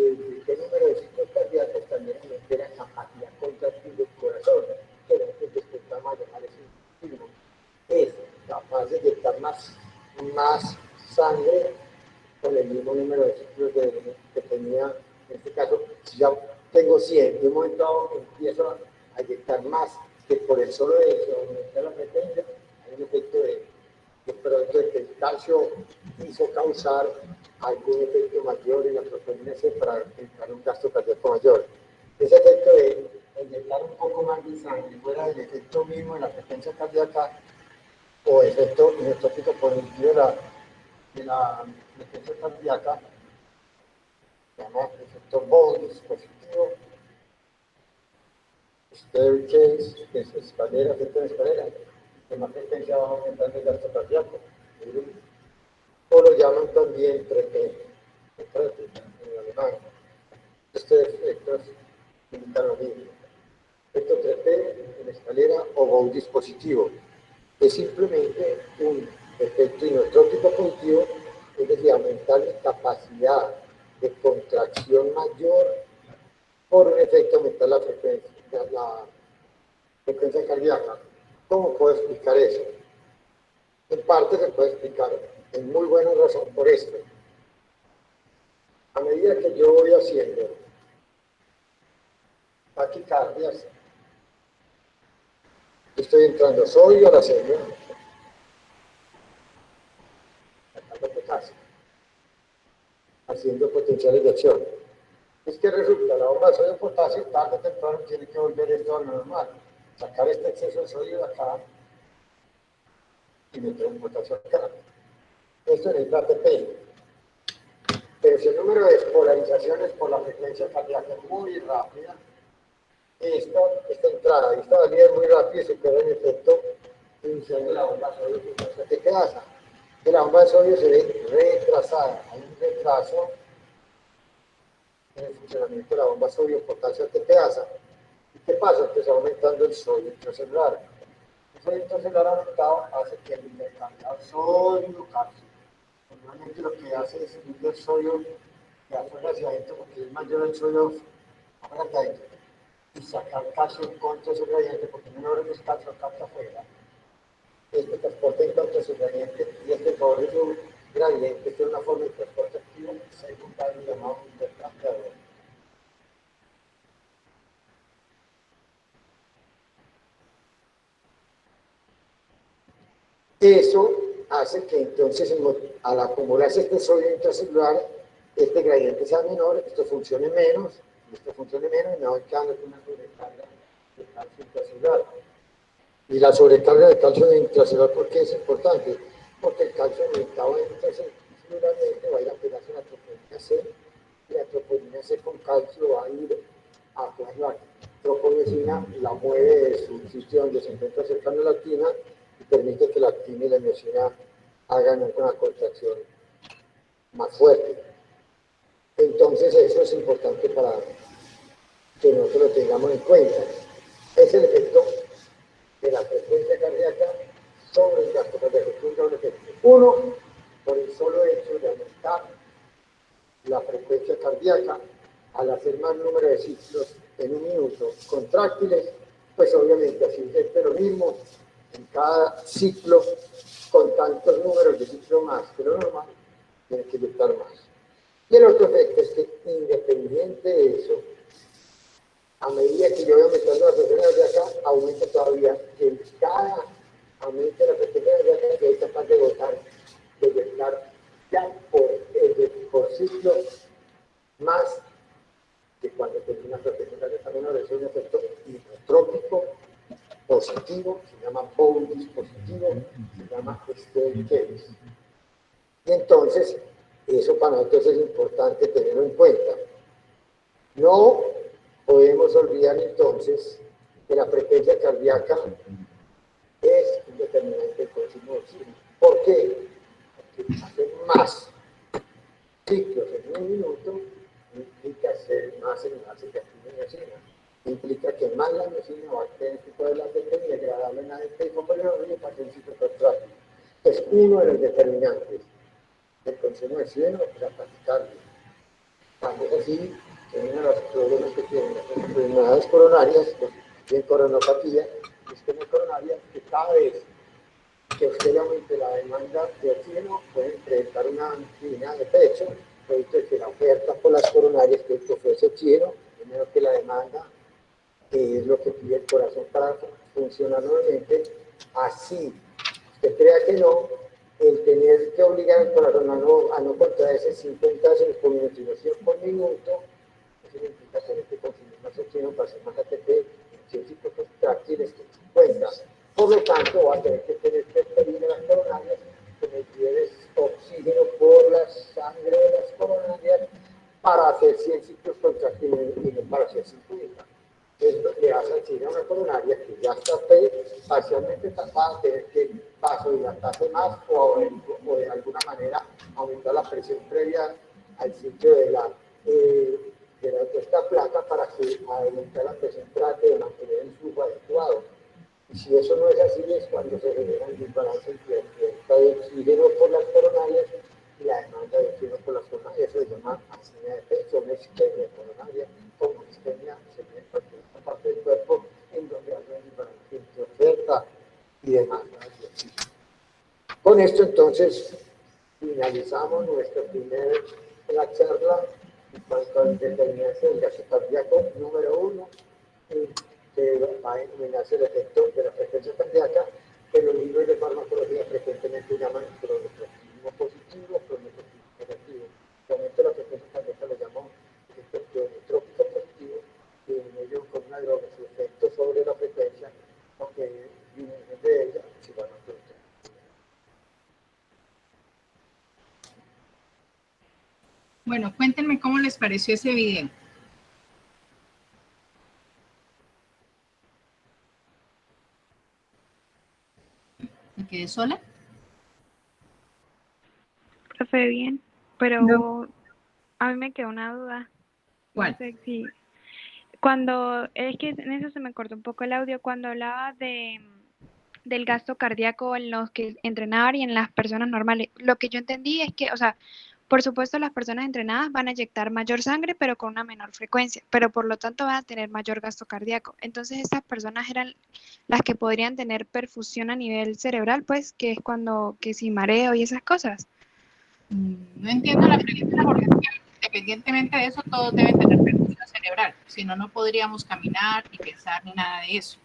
número de ciclos cardíacos también aumenta la capacidad contractil del corazón, que era el que estamos llamando ese ritmo. Es capaz de inyectar más sangre con el mismo número de ciclos que tenía. En este caso, si ya tengo 100, de un momento dado empiezo a inyectar más, que por el solo hecho de aumentar la frecuencia, hay un efecto de pronto de que el calcio hizo causar algún efecto mayor en la proteína C para entrar un gasto cardíaco mayor. Ese efecto de inyectar un poco más de sangre fuera del efecto mismo de la frecuencia cardíaca o efecto isotópico positivo de la frecuencia cardíaca, se llama efecto Bowles positivo, staircase, que es escalera, efecto de escalera, que más frecuencia va aumentando el gasto cardíaco, o lo llaman también en alemán. Estos efectos indican lo mismo. Efecto 3P en escalera o un dispositivo. Es simplemente un efecto inotrópico positivo, es decir, aumentar mi capacidad de contracción mayor por un efecto aumentar la frecuencia cardíaca. ¿Cómo puedo explicar eso? En parte se puede explicar en muy buena razón por esto. A medida que yo voy haciendo taquicardias, estoy entrando sodio a la célula, sacando potasio, haciendo potenciales de acción. Es que resulta, la bomba de sodio potasio tarde o temprano tiene que volver esto a lo normal, sacar este exceso de sodio de acá y meter un potasio acá. Esto es el ATP. Pero si el número de despolarizaciones por la frecuencia cardíaca es muy rápida, esta entrada y esta salida es muy rápida y se queda en efecto iniciando la bomba de sodio potasio TPasa. Que la bomba de sodio se ve retrasada, hay un retraso en el funcionamiento de la bomba sodio potasio TPasa. ¿Y qué pasa? Que se va aumentando el sodio intracelular. El sodio intracelular aumentado hace que el intercambiador sodio-calcio. Normalmente lo que hace es subir el sodio de afuera hacia adentro porque es mayor el sodio afuera que adentro y sacar calcio en contra de su gradiente porque menor es calcio afuera. Este transporte en contra de su gradiente y este favor de su gradiente es una forma de transporte activo secundario llamado intercambiador. Eso hace que entonces al acumularse este sodio intracelular, este gradiente sea menor, esto funcione menos, y me voy quedando con una sobrecarga de calcio intracelular. Y la sobrecarga de calcio intracelular, ¿por qué es importante? Porque el calcio aumentado intracelularmente va a ir a pegarse a la troponina C, y la troponina C con calcio va a ir a la troponicina, la mueve de su sitio donde se encuentra cercano a la actina, y permite que la actina y la miosina hagan una contracción más fuerte. Entonces eso es importante para que nosotros lo tengamos en cuenta. Es el efecto de la frecuencia cardíaca sobre el gasto cardíaco. Un doble efecto. Uno, por el solo hecho de aumentar la frecuencia cardíaca, al hacer más número de ciclos en un minuto contráctiles, pues obviamente así es lo mismo en cada ciclo con tantos números de ciclo más que lo normal, tiene que inyectar más. Y el otro efecto es que independiente de eso, a medida que yo voy aumentando la frecuencia cardíaca, aumenta todavía que cada aumento de la frecuencia cardíaca que es capaz de inyectar ya por ciclo más que cuando tengo una frecuencia cardíaca menor. Es un efecto inotrópico positivo, se llama Bowles positivo, se llama Stern-Keyes. Y entonces, eso para nosotros es importante tenerlo en cuenta. No podemos olvidar entonces que la frecuencia cardíaca es un determinante del consumo de oxígeno. ¿Por qué? Porque hacer más ciclos en un minuto implica hacer más enlaces de actividad. Implica que más la miosina va a tener que poder la ATP y degradarla en ADP y componerlo para hacer un ciclo contráctil. Es uno de los determinantes del consumo de oxígeno y la taquicardia. Tanto es así que uno de los problemas que tienen las enfermedades coronarias, y en coronopatía, es que en la coronaria, que cada vez que usted le aumente la demanda de oxígeno, puede presentar una angina de pecho, producto de que la oferta por las coronarias que ofrece oxígeno, primero que la demanda, que es lo que pide el corazón para funcionar normalmente, así, usted crea que no, el tener que obligar al corazón a no contraerse 50 veces por minuto y no 100 por minuto, eso significa tener que consumir más oxígeno para hacer más ATP en 100 ciclos contráctiles que 50. Por lo tanto, va a tener que pedir a las coronarias que me lleves oxígeno por la sangre de las coronarias para hacer 100 ciclos contráctiles y no para hacer 50. Entonces le hace decir a una coronaria que ya está parcialmente tapada, tener que vasodilatarse más o de alguna manera aumentar la presión previa al sitio de esta placa para que aumentar la presión trate de mantener el flujo adecuado. Y si eso no es así, es cuando se genera el desbalance entre la oferta de oxígeno por las coronarias y la demanda de oxígeno por las coronarias. Eso se llama asenia de pecho, una isquemia coronaria o una isquemia en cualquier parte del cuerpo en donde hay un desbalance entre oferta y demanda de oxígeno. Con esto, entonces, finalizamos la charla en cuanto a la determinación del gasto cardíaco número 1, que va a determinarse el efecto de la frecuencia cardíaca, que los libros de farmacología frecuentemente llaman cronotropismo positivo, cronotropismo negativo. El aumento de la frecuencia cardíaca lo llamamos efecto cronotrópico positivo, y en ello con una droga, su efecto sobre la frecuencia, aunque disminución de ella, es igual a cronotrópico. Bueno, cuéntenme cómo les pareció ese video. ¿Me quedé sola? Profe, bien, pero No. a mí me quedó una duda. ¿Cuál? No sé si... es que en eso se me cortó un poco el audio, cuando hablaba del gasto cardíaco en los que entrenaban y en las personas normales. Lo que yo entendí es que, o sea, por supuesto las personas entrenadas van a inyectar mayor sangre, pero con una menor frecuencia, pero por lo tanto van a tener mayor gasto cardíaco. Entonces estas personas eran las que podrían tener perfusión a nivel cerebral, pues, que es cuando, que si mareo y esas cosas. No entiendo la pregunta porque independientemente de eso, todos deben tener perfusión cerebral. Si no, no podríamos caminar ni pensar ni nada de eso.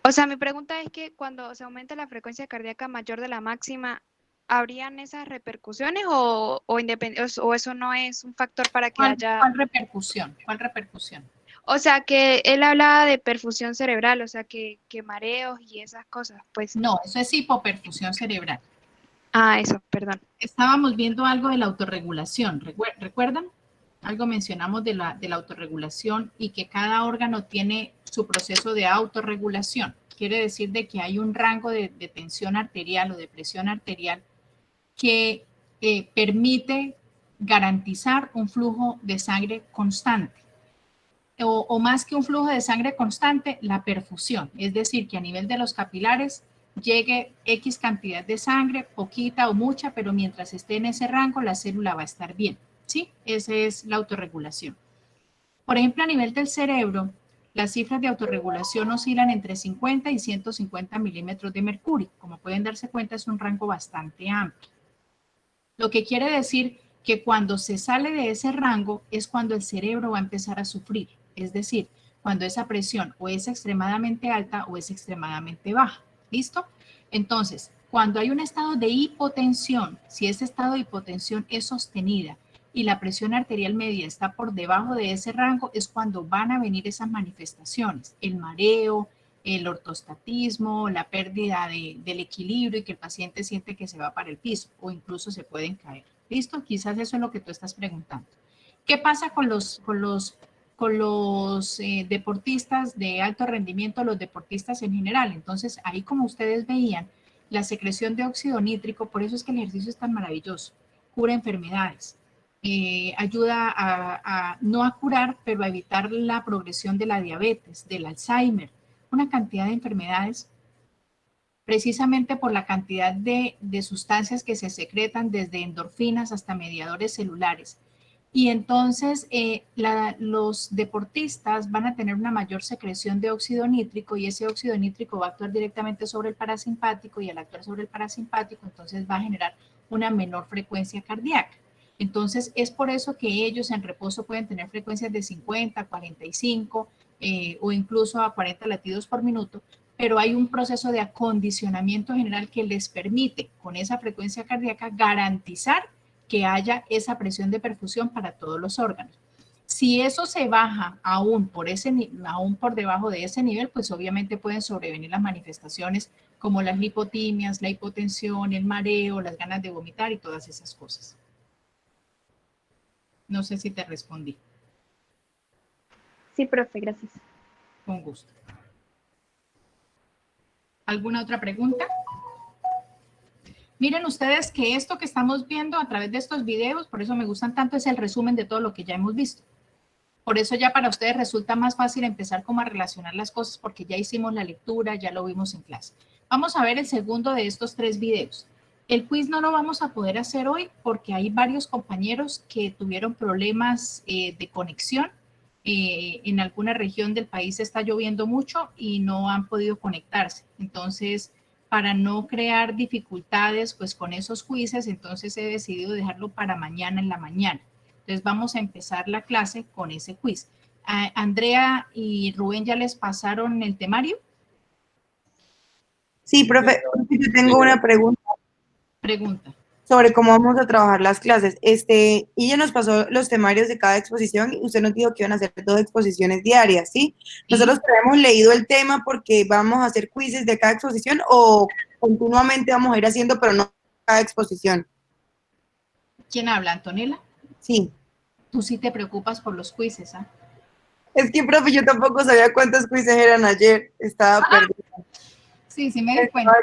O sea, mi pregunta es que cuando se aumenta la frecuencia cardíaca mayor de la máxima, ¿habrían esas repercusiones o eso no es un factor para que haya... ¿Cuál repercusión? ¿Cuál repercusión? O sea, que él hablaba de perfusión cerebral, o sea, que mareos y esas cosas, pues. No, eso es hipoperfusión cerebral. Ah, eso, perdón. Estábamos viendo algo de la autorregulación, ¿recuerdan? Algo mencionamos de la autorregulación y que cada órgano tiene su proceso de autorregulación. Quiere decir de que hay un rango de tensión arterial o de presión arterial que permite garantizar un flujo de sangre constante. O más que un flujo de sangre constante, la perfusión, es decir, que a nivel de los capilares llegue X cantidad de sangre, poquita o mucha, pero mientras esté en ese rango, la célula va a estar bien, ¿sí? Esa es la autorregulación. Por ejemplo, a nivel del cerebro, las cifras de autorregulación oscilan entre 50 y 150 milímetros de mercurio. Como pueden darse cuenta, es un rango bastante amplio. Lo que quiere decir que cuando se sale de ese rango es cuando el cerebro va a empezar a sufrir. Es decir, cuando esa presión o es extremadamente alta o es extremadamente baja. ¿Listo? Entonces, cuando hay un estado de hipotensión, si ese estado de hipotensión es sostenida y la presión arterial media está por debajo de ese rango, es cuando van a venir esas manifestaciones, el mareo, el ortostatismo, la pérdida del equilibrio y que el paciente siente que se va para el piso o incluso se pueden caer. ¿Listo? Quizás eso es lo que tú estás preguntando. ¿Qué pasa con los deportistas de alto rendimiento, los deportistas en general? Entonces, ahí como ustedes veían, la secreción de óxido nítrico, por eso es que el ejercicio es tan maravilloso, cura enfermedades, ayuda no a curar, pero a evitar la progresión de la diabetes, del Alzheimer, una cantidad de enfermedades, precisamente por la cantidad de sustancias que se secretan desde endorfinas hasta mediadores celulares. Y entonces los deportistas van a tener una mayor secreción de óxido nítrico y ese óxido nítrico va a actuar directamente sobre el parasimpático y al actuar sobre el parasimpático entonces va a generar una menor frecuencia cardíaca. Entonces es por eso que ellos en reposo pueden tener frecuencias de 50, 45 o incluso a 40 latidos por minuto, pero hay un proceso de acondicionamiento general que les permite con esa frecuencia cardíaca garantizar que haya esa presión de perfusión para todos los órganos. Si eso se baja aún por debajo de ese nivel, pues obviamente pueden sobrevenir las manifestaciones como las lipotimias, la hipotensión, el mareo, las ganas de vomitar y todas esas cosas. No sé si te respondí. Sí, profe, gracias. Con gusto. ¿Alguna otra pregunta? Miren ustedes que esto que estamos viendo a través de estos videos, por eso me gustan tanto, es el resumen de todo lo que ya hemos visto. Por eso ya para ustedes resulta más fácil empezar como a relacionar las cosas porque ya hicimos la lectura, ya lo vimos en clase. Vamos a ver el segundo de estos 3 videos. El quiz no lo vamos a poder hacer hoy porque hay varios compañeros que tuvieron problemas de conexión. En alguna región del país está lloviendo mucho y no han podido conectarse. Entonces, para no crear dificultades pues con esos quizzes, entonces he decidido dejarlo para mañana en la mañana. Entonces vamos a empezar la clase con ese quiz. Andrea y Rubén, ¿ya les pasaron el temario? Sí, profe, yo tengo una pregunta. Pregunta. Sobre cómo vamos a trabajar las clases. Y ella nos pasó los temarios de cada exposición y usted nos dijo que iban a hacer 2 exposiciones diarias, ¿sí? Nosotros hemos leído el tema porque vamos a hacer quizzes de cada exposición o continuamente vamos a ir haciendo, pero no cada exposición. ¿Quién habla, Antonella? Sí. Tú sí te preocupas por los quizzes, ¿ah? Es que, profe, yo tampoco sabía cuántos quizzes eran ayer. Estaba perdida. Sí, sí me di cuenta.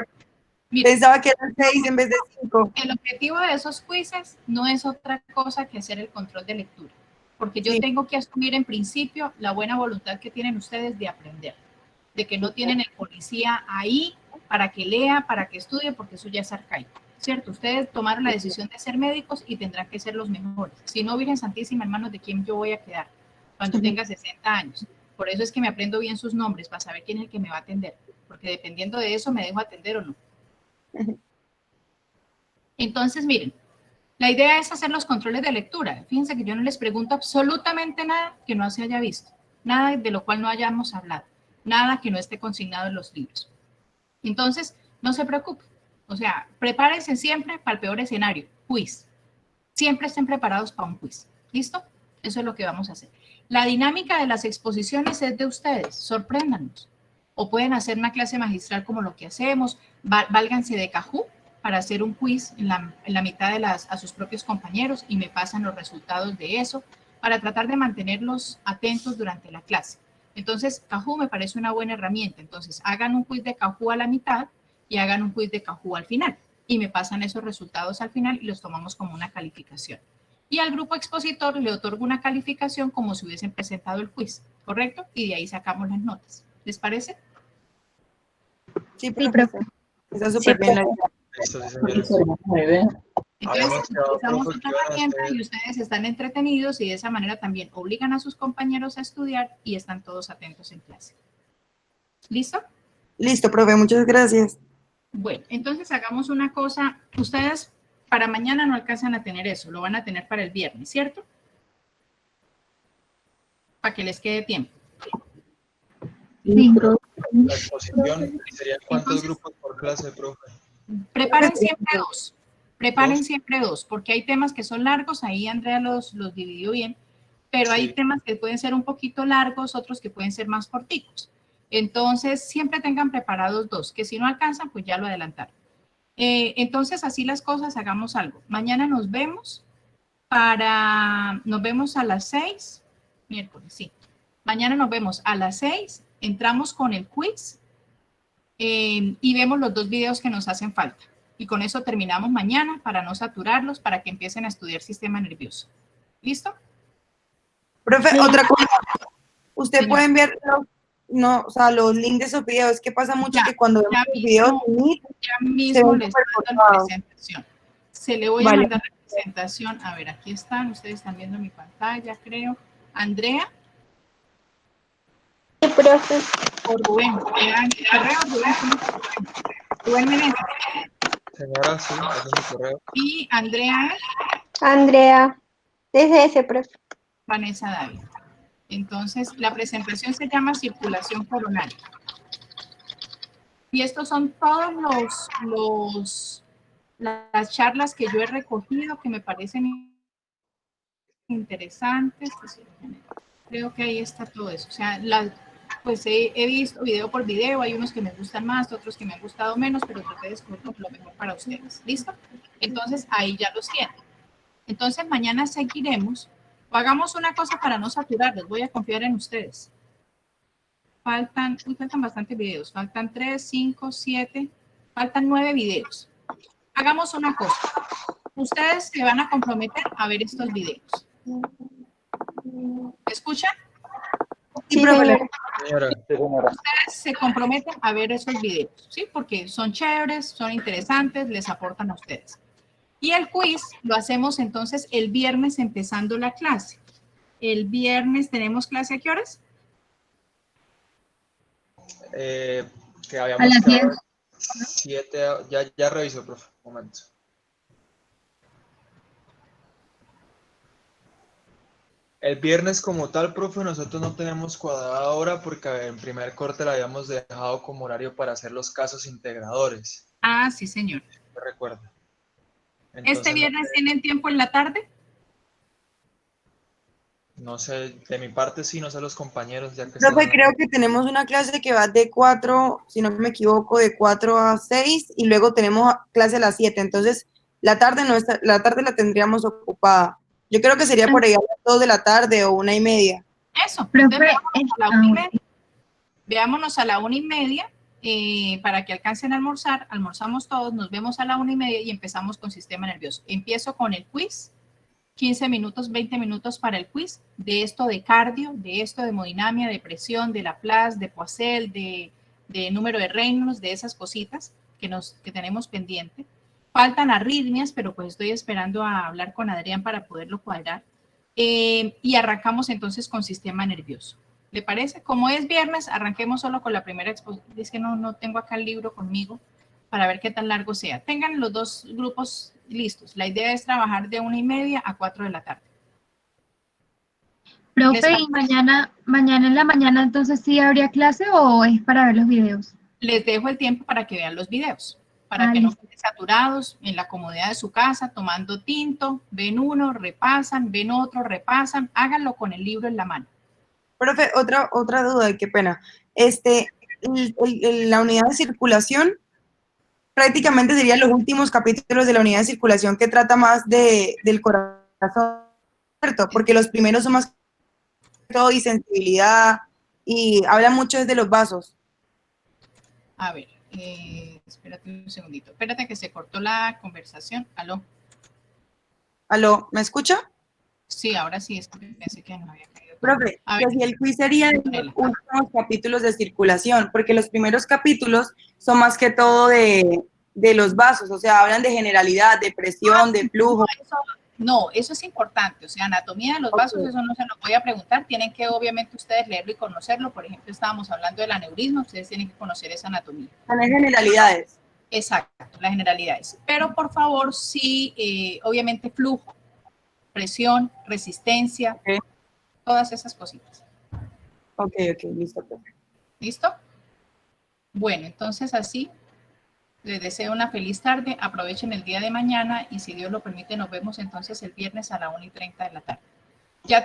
Mira, pensaba que eran 6 en vez de 5. El objetivo de esos quizzes no es otra cosa que hacer el control de lectura, porque yo tengo que asumir en principio la buena voluntad que tienen ustedes de aprender, de que no tienen el policía ahí para que lea, para que estudie, porque eso ya es arcaico, ¿cierto? Ustedes tomaron la decisión de ser médicos y tendrán que ser los mejores. Si no, Virgen Santísima, hermanos, ¿de quién yo voy a quedar cuando tenga 60 años? Por eso es que me aprendo bien sus nombres, para saber quién es el que me va a atender, porque dependiendo de eso me dejo atender o no. Entonces, miren, la idea es hacer los controles de lectura. Fíjense que yo no les pregunto absolutamente nada que no se haya visto, nada de lo cual no hayamos hablado, nada que no esté consignado en los libros. Entonces, no se preocupen. O sea, prepárense siempre para el peor escenario, quiz. Siempre estén preparados para un quiz. ¿Listo? Eso es lo que vamos a hacer. La dinámica de las exposiciones es de ustedes. Sorpréndanos. O pueden hacer una clase magistral como lo que hacemos. Válganse de Kahoot para hacer un quiz en la mitad de a sus propios compañeros y me pasan los resultados de eso para tratar de mantenerlos atentos durante la clase. Entonces, Kahoot me parece una buena herramienta. Entonces, hagan un quiz de Kahoot a la mitad y hagan un quiz de Kahoot al final. Y me pasan esos resultados al final y los tomamos como una calificación. Y al grupo expositor le otorgo una calificación como si hubiesen presentado el quiz, ¿correcto? Y de ahí sacamos las notas. ¿Les parece? Sí, profe. Está súper bien la idea. Entonces, utilizamos otra herramienta y ustedes están entretenidos y de esa manera también obligan a sus compañeros a estudiar y están todos atentos en clase. ¿Listo? Listo, profe, muchas gracias. Bueno, entonces hagamos una cosa. Ustedes para mañana no alcanzan a tener eso, lo van a tener para el viernes, ¿cierto? Para que les quede tiempo. Sí. La exposición serían ¿cuántos grupos por clase, profe? Preparen siempre 2. Preparen siempre 2, porque hay temas que son largos, ahí Andrea los dividió bien, pero hay temas que pueden ser un poquito largos, otros que pueden ser más corticos. Entonces, siempre tengan preparados 2, que si no alcanzan, pues ya lo adelantaron. Entonces, así las cosas, hagamos algo. Mañana nos vemos a las 6, miércoles, sí. Mañana nos vemos a las 6, entramos con el quiz y vemos los 2 videos que nos hacen falta. Y con eso terminamos mañana para no saturarlos, para que empiecen a estudiar sistema nervioso. ¿Listo? Profe, otra cosa. Usted puede enviar los links de esos videos. ¿Qué pasa mucho? Que cuando vemos los videos ya mismo les mando la presentación. Se le voy a mandar la presentación. A ver, aquí están. Ustedes están viendo mi pantalla, creo. Andrea. Sí, profe. O Rubén. Rubén Menéndez. Señora, sí, ese es mi correo. Y Andrea. Andrea. Desde ese, profe. Vanessa David. Entonces, la presentación se llama circulación coronaria. Y estos son todos las charlas que yo he recogido que me parecen interesantes. Creo que ahí está todo eso. O sea, pues he visto video por video, hay unos que me gustan más, otros que me han gustado menos, pero traté de escoger lo mejor para ustedes. ¿Listo? Entonces, ahí ya los tienen. Entonces, mañana seguiremos. O hagamos una cosa para no saturarlos. Voy a confiar en ustedes. Faltan bastantes videos. Faltan 3, 5, 7. Faltan 9 videos. hagamos una cosa. Ustedes se van a comprometer a ver estos videos. ¿Me escuchan? Sí, señora. Señora, Ustedes se comprometen a ver esos videos, ¿sí? Porque son chéveres, son interesantes, les aportan a ustedes. Y el quiz lo hacemos entonces el viernes empezando la clase. El viernes tenemos clase ¿a qué horas? que A habíamos las quedado 10. 7, ya reviso, profe, un momento. El viernes como tal, profe, nosotros no tenemos cuadrada hora porque en primer corte la habíamos dejado como horario para hacer los casos integradores. Ah, sí, señor. ¿Me recuerda? ¿Este Entonces, viernes tienen tiempo en la tarde? no sé, de mi parte sí, no sé los compañeros, ya que Profe, están... creo que tenemos una clase que va de 4, si no me equivoco, de 4 a 6 y luego tenemos clase a las 7. Entonces, la tarde la tendríamos ocupada. Yo creo que sería por ahí a las 2 de la tarde o 1:30. Eso. Profe, Entonces, veámonos a la 1:30. bueno. Veámonos a la 1:30 para que alcancen a almorzar. Almorzamos todos, nos vemos a la 1:30 y empezamos con sistema nervioso. Empiezo con el quiz. 15 minutos, 20 minutos para el quiz, de esto de cardio, de esto de hemodinamia, de presión, de Laplace, de Poiseuille, de número de Reynolds, de esas cositas que tenemos pendiente. Faltan arritmias, pero pues estoy esperando a hablar con Adrián para poderlo cuadrar. Y arrancamos entonces con sistema nervioso. ¿Le parece? Como es viernes, arranquemos solo con la primera exposición. Es que no tengo acá el libro conmigo para ver qué tan largo sea. Tengan los dos grupos listos. La idea es trabajar de 1:30 a 4 de la tarde. Profe, ¿y mañana en la mañana entonces sí habría clase o es para ver los videos? Les dejo el tiempo para que vean los videos, para que no estén saturados en la comodidad de su casa, tomando tinto, ven uno, repasan, ven otro, repasan, háganlo con el libro en la mano. Profe, otra duda, qué pena. La unidad de circulación prácticamente serían los últimos capítulos de la unidad de circulación que trata más del corazón, ¿cierto? Porque los primeros son más que todo y sensibilidad y habla mucho desde los vasos. A ver, espérate un segundito. Espérate que se cortó la conversación. ¿Aló? ¿Aló? ¿Me escucha? Sí, ahora sí, es que pensé que no había caído. Profe, A ver, que si el quiz sería de los últimos capítulos de circulación, porque los primeros capítulos son más que todo de los vasos, o sea, hablan de generalidad, de presión, de flujo. No, eso es importante, o sea, anatomía de los vasos, eso no se lo voy a preguntar, tienen que obviamente ustedes leerlo y conocerlo, por ejemplo, estábamos hablando del aneurisma, ustedes tienen que conocer esa anatomía. Son las generalidades. Exacto, las generalidades, pero por favor, sí, obviamente flujo, presión, resistencia, todas esas cositas. Ok, listo. ¿Listo? Bueno, entonces así, les deseo una feliz tarde, aprovechen el día de mañana y si Dios lo permite nos vemos entonces el viernes a la 1:30 de la tarde. Ya